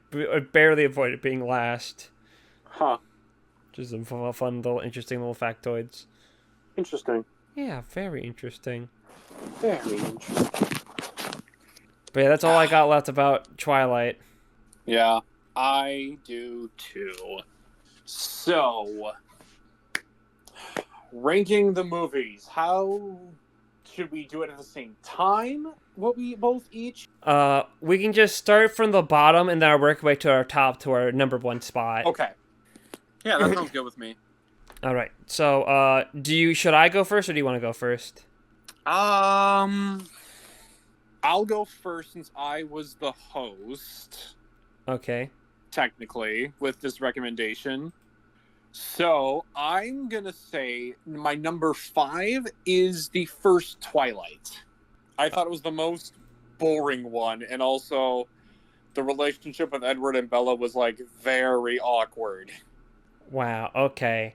barely avoided being last. Huh. Just some fun little, interesting little factoids. Interesting. Yeah, very interesting. Very interesting. But yeah, that's all I got left about Twilight. Yeah, I do too. So, ranking the movies, how should we do it at the same time? What we both each? We can just start from the bottom and then I'll work our way to our top to our number 1 spot. Okay. Yeah, that sounds good with me. All right. So, should I go first or do you want to go first? I'll go first since I was the host. Okay. Technically, with this recommendation. So, I'm gonna say my number 5 is the first Twilight. I thought it was the most boring one, and also the relationship with Edward and Bella was, like, very awkward. Wow, okay.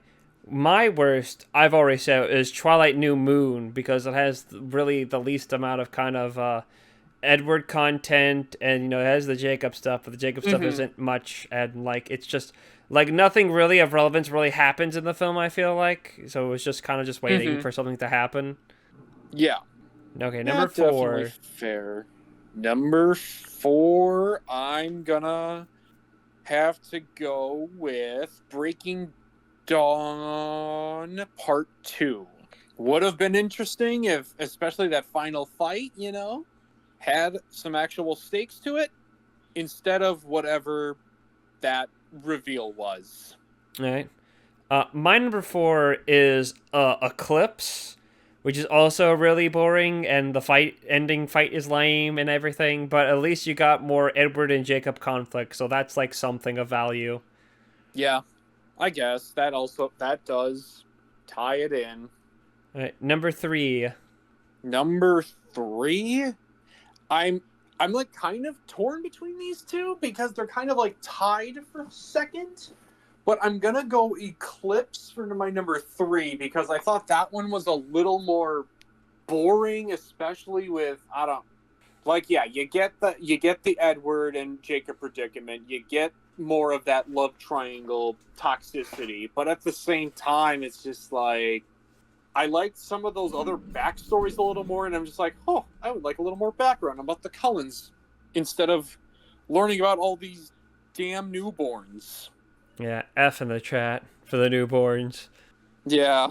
My worst, I've already said, is Twilight New Moon, because it has really the least amount of kind of Edward content, and, it has the Jacob stuff, but the Jacob stuff isn't much, and, like, it's just, like, nothing really of relevance really happens in the film, I feel like, so it was just kind of just waiting for something to happen. Yeah. Okay, number 4. Fair. Number 4, I'm gonna have to go with Breaking Dawn Part 2. Would have been interesting if, especially that final fight, had some actual stakes to it, instead of whatever that reveal was. All right. My number 4 is Eclipse, which is also really boring, and the ending fight is lame and everything, but at least you got more Edward and Jacob conflict, so that's like something of value. Yeah, I guess that does tie it in. All right, number 3. Number 3, I'm like kind of torn between these two because they're kind of like tied for second. But I'm gonna go Eclipse for my number 3 because I thought that one was a little more boring, especially with I don't like. Yeah, you get the Edward and Jacob predicament. You get more of that love triangle toxicity, but at the same time, it's just like I liked some of those other backstories a little more, and I'm just like, oh, I would like a little more background about the Cullens instead of learning about all these damn newborns. Yeah, F in the chat for the newborns. Yeah.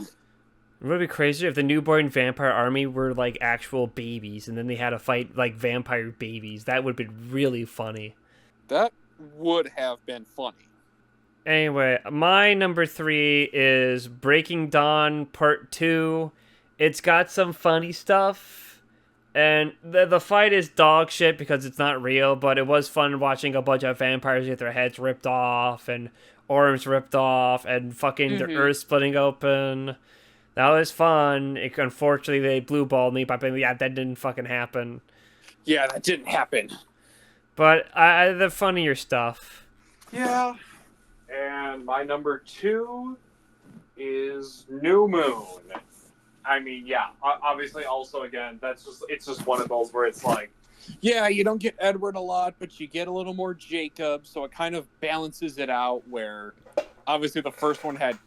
It would be crazy if the newborn vampire army were like actual babies and then they had to fight like vampire babies. That would have been really funny. That would have been funny. Anyway, my number 3 is Breaking Dawn Part 2. It's got some funny stuff. And the fight is dog shit because it's not real, but it was fun watching a bunch of vampires get their heads ripped off and arms ripped off and fucking their earth splitting open. That was fun. Unfortunately, they blue balled me by being, yeah, that didn't fucking happen. Yeah, that didn't happen. But the funnier stuff. Yeah. And my number 2 is New Moon. I mean, yeah, obviously also, again, it's just one of those where it's like, yeah, you don't get Edward a lot, but you get a little more Jacob, so it kind of balances it out where obviously the first one had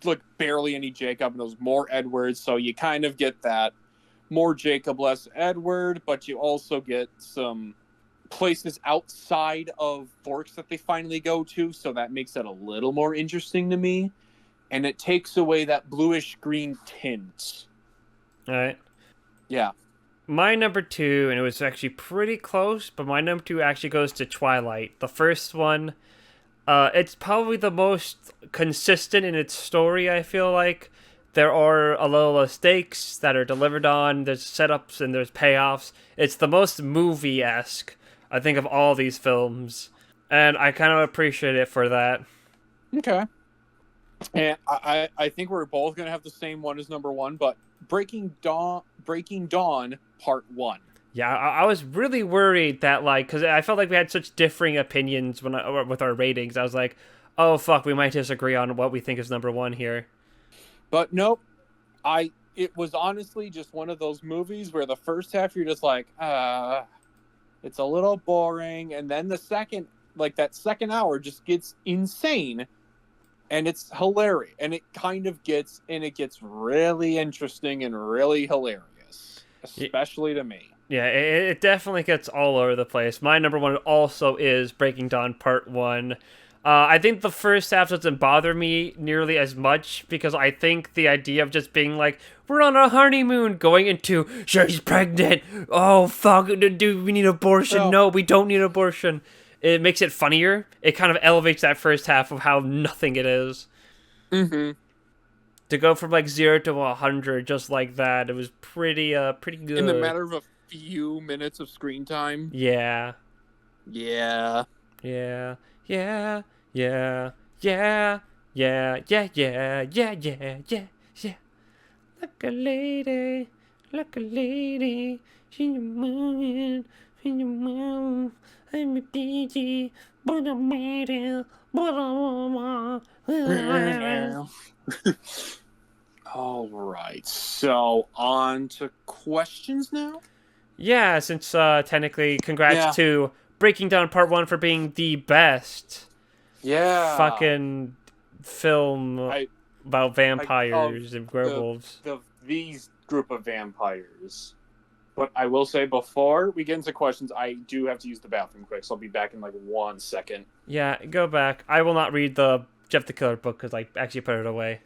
like barely any Jacob and it was more Edward, so you kind of get that more Jacob, less Edward, but you also get some places outside of Forks that they finally go to, so that makes it a little more interesting to me. And it takes away that bluish green tint. All right. Yeah. My number 2, and it was actually pretty close, but my number 2 actually goes to Twilight. The first one, it's probably the most consistent in its story, I feel like. There are a little of stakes that are delivered on, there's setups and there's payoffs. It's the most movie-esque, I think, of all these films. And I kind of appreciate it for that. Okay. And I think we're both going to have the same one as number 1, but Breaking Dawn Part 1. Yeah, I was really worried that, like, because I felt like we had such differing opinions with our ratings. I was like, oh, fuck, we might disagree on what we think is number 1 here. But nope. It was honestly just one of those movies where the first half you're just like, it's a little boring. And then the second hour just gets insane. And it's hilarious. And it gets really interesting and really hilarious. Especially to me. Yeah, it definitely gets all over the place. My number 1 also is Breaking Dawn Part 1. I think the first half doesn't bother me nearly as much because I think the idea of just being like, we're on a honeymoon, going into, she's pregnant, oh fuck, do we need abortion? No, we don't need abortion. It makes it funnier. It kind of elevates that first half of how nothing it is. Mm-hmm. To go from like 0 to 100 just like that, it was pretty good. In the matter of a few minutes of screen time. Yeah. Yeah. Yeah. Yeah. Yeah. Yeah. Yeah. Yeah. Yeah. Yeah. Yeah. Yeah. Yeah. Like a lady. Like a lady. She's moving. She's moving. I'm a baby. But I'm made it. But I'm All right, so on to questions now? Yeah, since technically, congrats to Breaking Down Part 1 for being the best fucking film about vampires and werewolves. These group of vampires. But I will say, before we get into questions, I do have to use the bathroom quick, so I'll be back in like 1 second. Yeah, go back. I will not read the Jeff the Killer book because I actually put it away.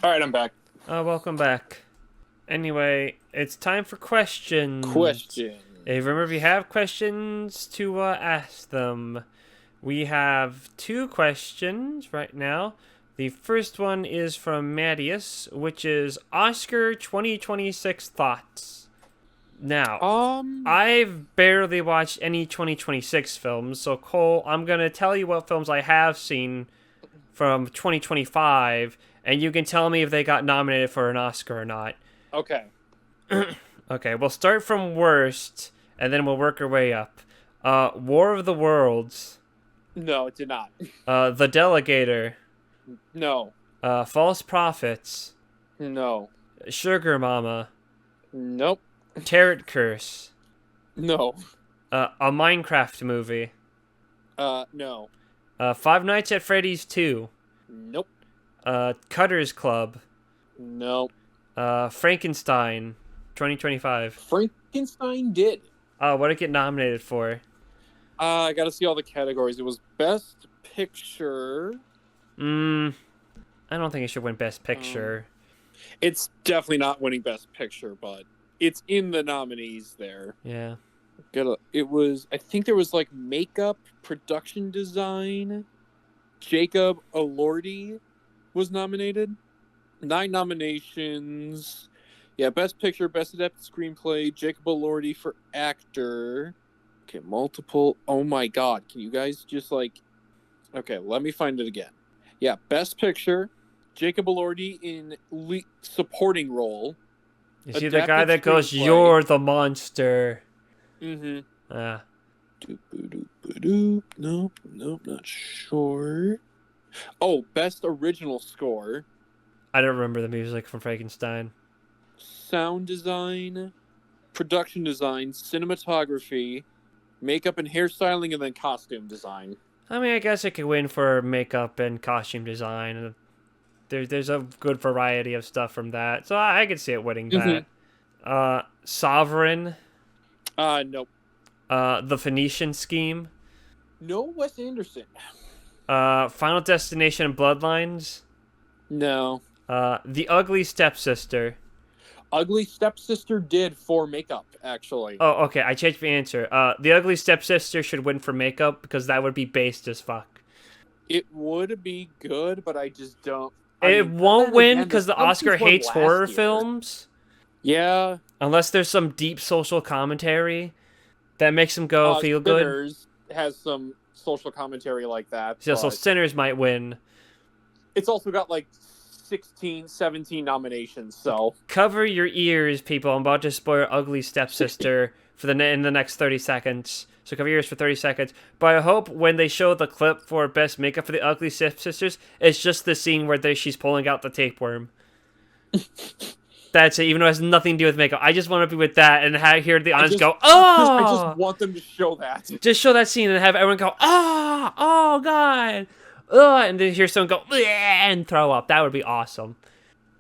All right, I'm back. Welcome back. Anyway, it's time for questions. Remember, if you have questions to ask them, we have 2 questions right now. The first one is from Mattias, which is Oscar 2026 thoughts. Now, I've barely watched any 2026 films, so Cole, I'm going to tell you what films I have seen from 2025, and you can tell me if they got nominated for an Oscar or not. Okay. Okay, we'll start from worst, and then we'll work our way up. War of the Worlds. No, it did not. The Delegator. No. False Prophets. No. Sugar Mama. Nope. Tarot Curse. No. A Minecraft movie. No. Five Nights at Freddy's 2. Nope. Cutter's Club. Nope. Frankenstein, 2025. Frankenstein did. What did it get nominated for? I gotta see all the categories. It was Best Picture. I don't think it should win Best Picture. It's definitely not winning Best Picture, but it's in the nominees there. Yeah. It was, I think there was like makeup, production design. Jacob Elordi was nominated. 9 nominations. Yeah, Best Picture, Best Adapted Screenplay, Jacob Elordi for actor. Okay, multiple. Oh my god, can you guys just like... Okay, let me find it again. Yeah, Best Picture, Jacob Elordi in supporting role. Is he the guy that goes, screenplay. "You're the monster"? Mm-hmm. Nope, not sure. Oh, Best Original Score. I don't remember the music from Frankenstein. Sound design, production design, cinematography, makeup and hairstyling, and then costume design. I mean, I guess it could win for makeup and costume design. There's a good variety of stuff from that, so I could see it winning that. Sovereign. Nope. The Phoenician Scheme. No Wes Anderson. Final Destination Bloodlines. No. The Ugly Stepsister. Ugly Stepsister did for makeup, actually. Oh, okay, I changed my answer. The Ugly Stepsister should win for makeup because that would be based as fuck. It would be good, but I just don't... It won't win because the Oscar hates horror films. Yeah. Unless there's some deep social commentary that makes them go feel good. Sinners has some social commentary like that. So Sinners might win. It's also got like 16, 17 nominations, so... Cover your ears, people. I'm about to spoil Ugly Stepsister in the next 30 seconds. So cover your ears for 30 seconds. But I hope when they show the clip for Best Makeup for the Ugly Stepsisters, it's just the scene where she's pulling out the tapeworm. That's it, even though it has nothing to do with makeup. I just want to be with that and hear the audience go, "Oh!" I just want them to show that. Just show that scene and have everyone go, "Ah! Oh, God!" And then hear someone go, "Bleh," and throw up. That would be awesome.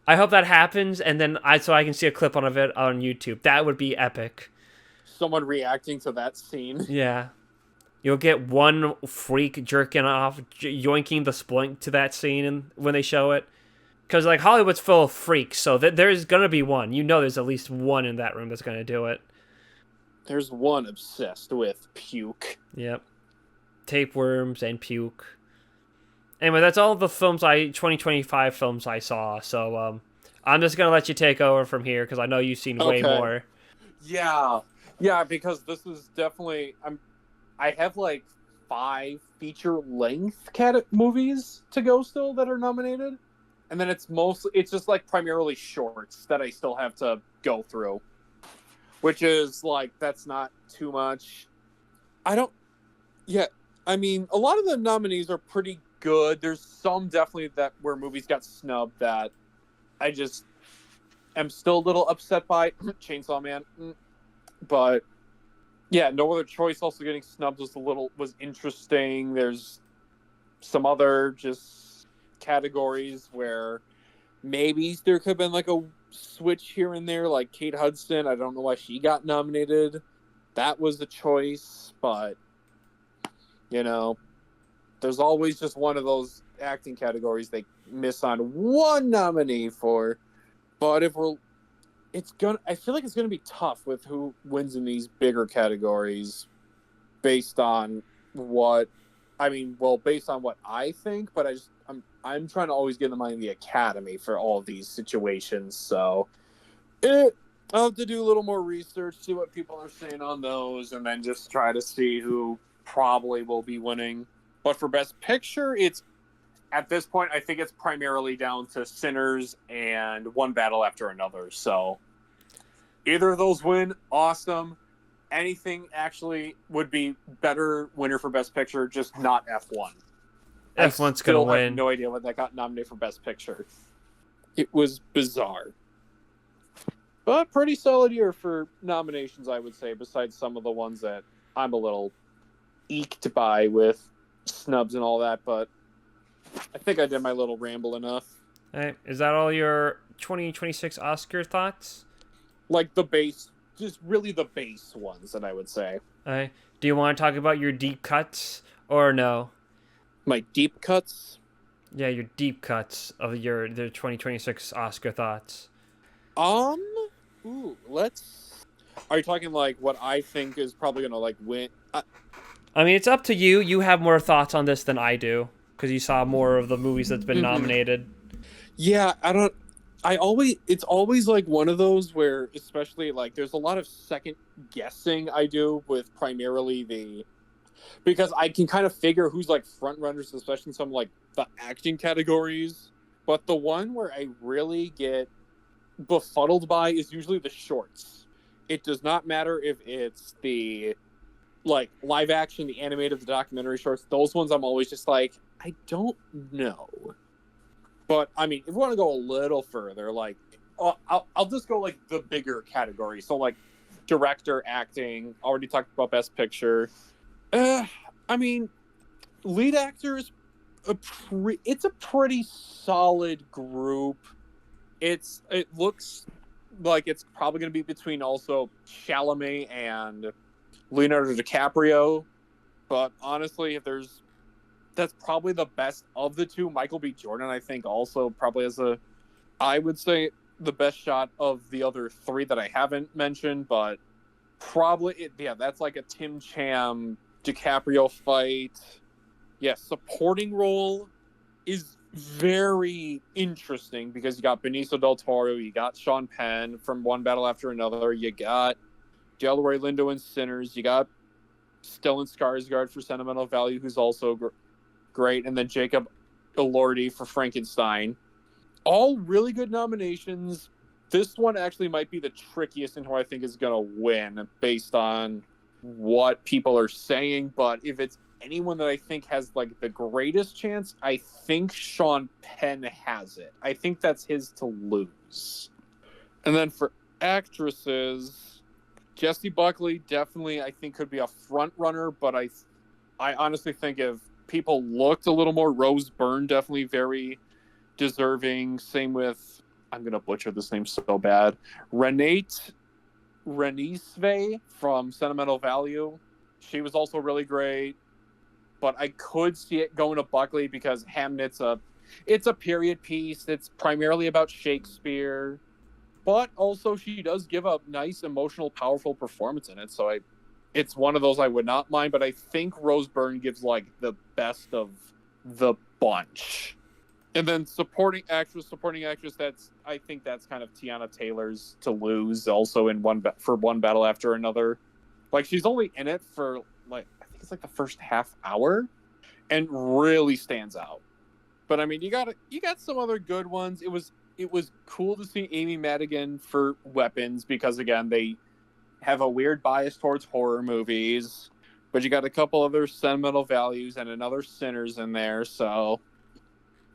I hope that happens, and then so I can see a clip of it on YouTube. That would be epic. Someone reacting to that scene. Yeah. You'll get one freak jerking off, yoinking the splink to that scene when they show it. Because, like, Hollywood's full of freaks, so there's going to be one. You know there's at least one in that room that's going to do it. There's one obsessed with puke. Yep. Tapeworms and puke. Anyway, that's all the 2025 films I saw, so I'm just going to let you take over from here, because I know you've seen way more. Yeah, because this is definitely... I have, like, 5 feature-length movies to go still that are nominated. And then it's just like primarily shorts that I still have to go through. Which is like, that's not too much. I mean, a lot of the nominees are pretty good. There's some definitely where movies got snubbed that I just am still a little upset by. Chainsaw Man. But yeah, No Other Choice also getting snubbed was interesting. There's some other just categories where maybe there could have been like a switch here and there, like Kate Hudson. I don't know why she got nominated. That was a choice, but there's always just one of those acting categories they miss on one nominee for. But I feel like it's gonna be tough with who wins in these bigger categories based on what I think, but I'm trying to always get in the mind of the Academy for all of these situations, so I'll have to do a little more research, see what people are saying on those, and then just try to see who probably will be winning. But for Best Picture, at this point, I think it's primarily down to Sinners and One Battle After Another, so... Either of those win, awesome. Anything actually would be better winner for Best Picture, just not F1. I F1's gonna still have win. no idea what that got nominated for Best Picture. It was bizarre. But pretty solid year for nominations, I would say, besides some of the ones that I'm a little eked by with snubs and all that, but I think I did my little ramble enough. Hey, is that all your 2026 Oscar thoughts? Like the base, just really the base ones that I would say. Hey, do you want to talk about your deep cuts or no? My deep cuts? Yeah, your deep cuts of the 2026 Oscar thoughts. Let's. Are you talking like what I think is probably gonna like win? I mean, it's up to you. You have more thoughts on this than I do because you saw more of the movies that's been nominated. Yeah, I don't. It's always like one of those where, especially like, there's a lot of second guessing I do with primarily because I can kind of figure who's like front runners, especially in some like the acting categories. But the one where I really get befuddled by is usually the shorts. It does not matter if it's the like live action, the animated, the documentary shorts. Those ones I'm always just like, I don't know. But I mean, if we want to go a little further, like I'll just go like the bigger category. So like director, acting. Already talked about Best Picture. I mean, lead actors. It's a pretty solid group. It looks like it's probably going to be between also Chalamet and Leonardo DiCaprio. But honestly, that's probably the best of the two. Michael B. Jordan, I think, also probably has I would say, the best shot of the other three that I haven't mentioned, but probably, that's like a Tim Cham DiCaprio fight. Yeah, supporting role is very interesting because you got Benicio del Toro, you got Sean Penn from One Battle After Another, you got Delroy Lindo in Sinners, you got Stellan Skarsgård for Sentimental Value, who's also great, and then Jacob Elordi for Frankenstein. All really good nominations. This one actually might be the trickiest and who I think is going to win based on what people are saying, but if it's anyone that I think has like the greatest chance, I think Sean Penn has it. I think that's his to lose. And then for actresses, Jessie Buckley definitely I think could be a front runner, but I honestly think if people looked a little more, Rose Byrne definitely very deserving. Same with, I'm gonna butcher this name so bad, Renate Renisve from Sentimental Value. She was also really great, but I could see it going to Buckley because Hamnet's it's a period piece. It's primarily about Shakespeare, but also she does give a nice, emotional, powerful performance in it. So it's one of those I would not mind, but I think Rose Byrne gives like the best of the bunch. And then supporting actress, I think that's kind of Tiana Taylor's to lose also in One Battle After Another. Like, she's only in it for like, I think it's like the first half hour and really stands out. But I mean, you got some other good ones. It was cool to see Amy Madigan for Weapons because again, they have a weird bias towards horror movies, but you got a couple other Sentimental Values and another Sinners in there, so.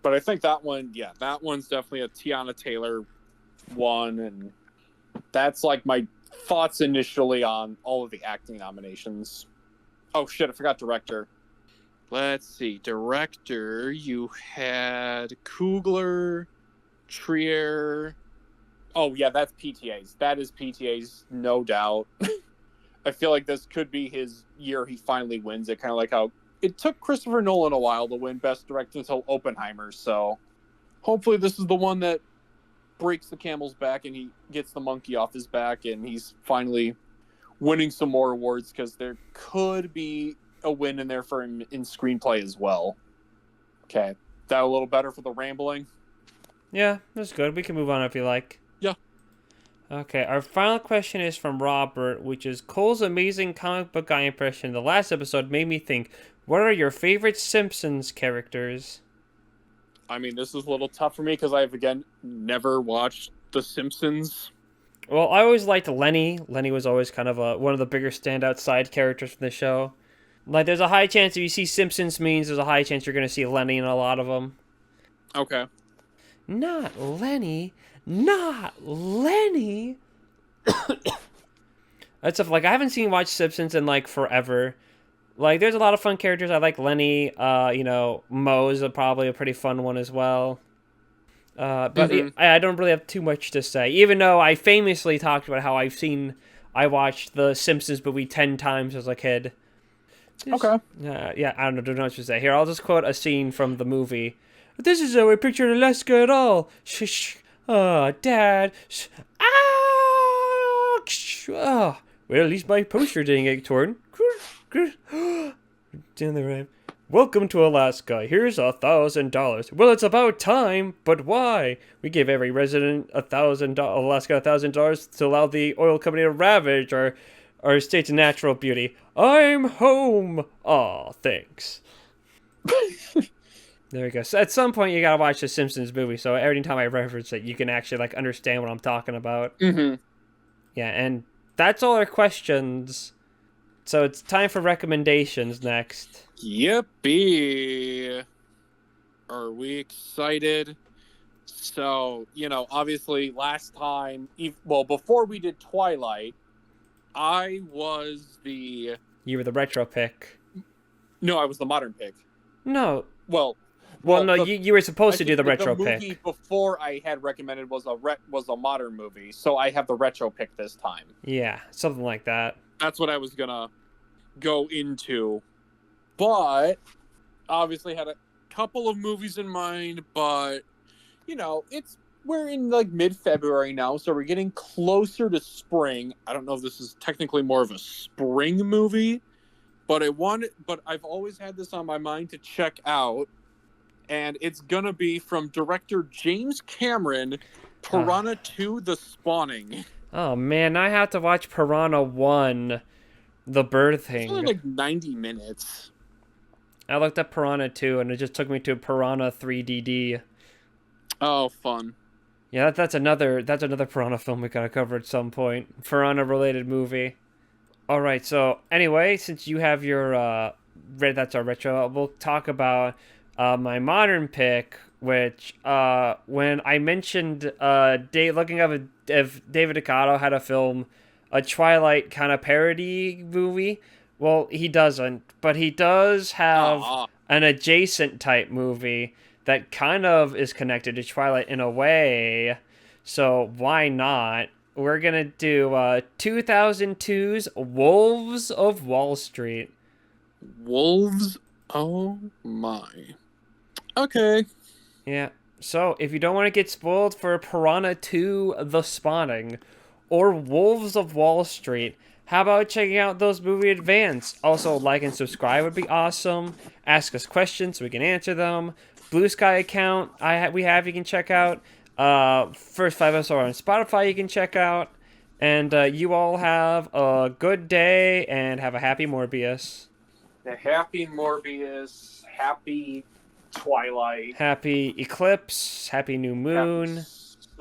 But I think that one's definitely a Tiana Taylor one, and that's like my thoughts initially on all of the acting nominations. Oh shit, I forgot director. Let's see, director, you had Coogler, Trier. Oh yeah, that's PTA's. That is PTA's, no doubt. I feel like this could be his year he finally wins it, kind of like how it took Christopher Nolan a while to win Best Director until Oppenheimer, so hopefully this is the one that breaks the camel's back and he gets the monkey off his back and he's finally winning some more awards because there could be a win in there for him in screenplay as well. Okay, that a little better for the rambling? Yeah, that's good. We can move on if you like. Yeah. Okay, our final question is from Robert, which is Cole's amazing comic book guy impression. The last episode made me think, what are your favorite Simpsons characters? I mean, this is a little tough for me because I've, again, never watched The Simpsons. Well, I always liked Lenny. Lenny was always kind of one of the bigger standout side characters from the show. Like, there's a high chance if you see Simpsons memes, there's a high chance you're going to see Lenny in a lot of them. Okay. Not Lenny. Not Lenny. That's stuff. Like, I haven't watched Simpsons in, like, forever. Like, there's a lot of fun characters. I like Lenny. Moe's probably a pretty fun one as well. But I don't really have too much to say. Even though I famously talked about how I watched the Simpsons movie 10 times as a kid. Okay. Yeah, I don't know what to say. Here, I'll just quote a scene from the movie. This is how I pictured Alaska at all. Shh. Oh, Dad. Shh. Ah! Oh. Well, at least my poster didn't get torn. Down the right. Welcome to Alaska. Here's $1,000. Well, it's about time, but why? We gave every resident Alaska $1,000 to allow the oil company to ravage our state's natural beauty. I'm home. Aw, thanks. There we go. So at some point, you gotta watch the Simpsons movie. So every time I reference it, you can actually like understand what I'm talking about. Mm-hmm. Yeah, and that's all our questions. So it's time for recommendations next. Yippee! Are we excited? So, obviously last time, before we did Twilight, I was You were the retro pick. No, I was the modern pick. No. Well, no, you were supposed to do the retro pick. The movie before I had recommended was a modern movie, so I have the retro pick this time. Yeah, something like that. That's what I was gonna go into, but obviously had a couple of movies in mind. But we're in like mid-February now, so we're getting closer to spring. I don't know if this is technically more of a spring movie, but I've always had this on my mind to check out. And it's gonna be from director James Cameron, Piranha 2: The Spawning. Oh man, I have to watch Piranha 1, The Birthing. It's only like 90 minutes. I looked at Piranha 2 and it just took me to Piranha 3DD. Oh, fun. Yeah, that's another Piranha film we gotta cover at some point. Piranha related movie. Alright, so anyway, since you have your that's our retro, we'll talk about my modern pick, which when I mentioned looking up if David DeCoteau had a film, a Twilight kind of parody movie. Well, he doesn't, but he does have an adjacent type movie that kind of is connected to Twilight in a way. So why not? We're gonna do 2002's Wolves of Wall Street. Wolves? Oh my. Okay. Yeah. So, if you don't want to get spoiled for Piranha 2: The Spawning or Wolves of Wall Street, how about checking out those movies in advance? Also, like and subscribe would be awesome. Ask us questions so we can answer them. Blue Sky account we have you can check out. First 5 episodes on Spotify you can check out. And you all have a good day and have a happy Morbius. The happy Morbius. Happy Twilight. Happy Eclipse. Happy New Moon. Happy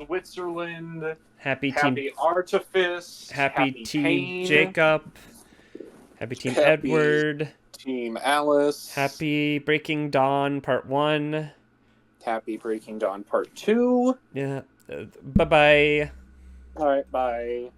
Switzerland. Happy Artifice. Happy Team Pain. Jacob. Happy Team Edward. Team Alice. Happy Breaking Dawn Part 1. Happy Breaking Dawn Part 2. Yeah. Bye-bye. All right, bye.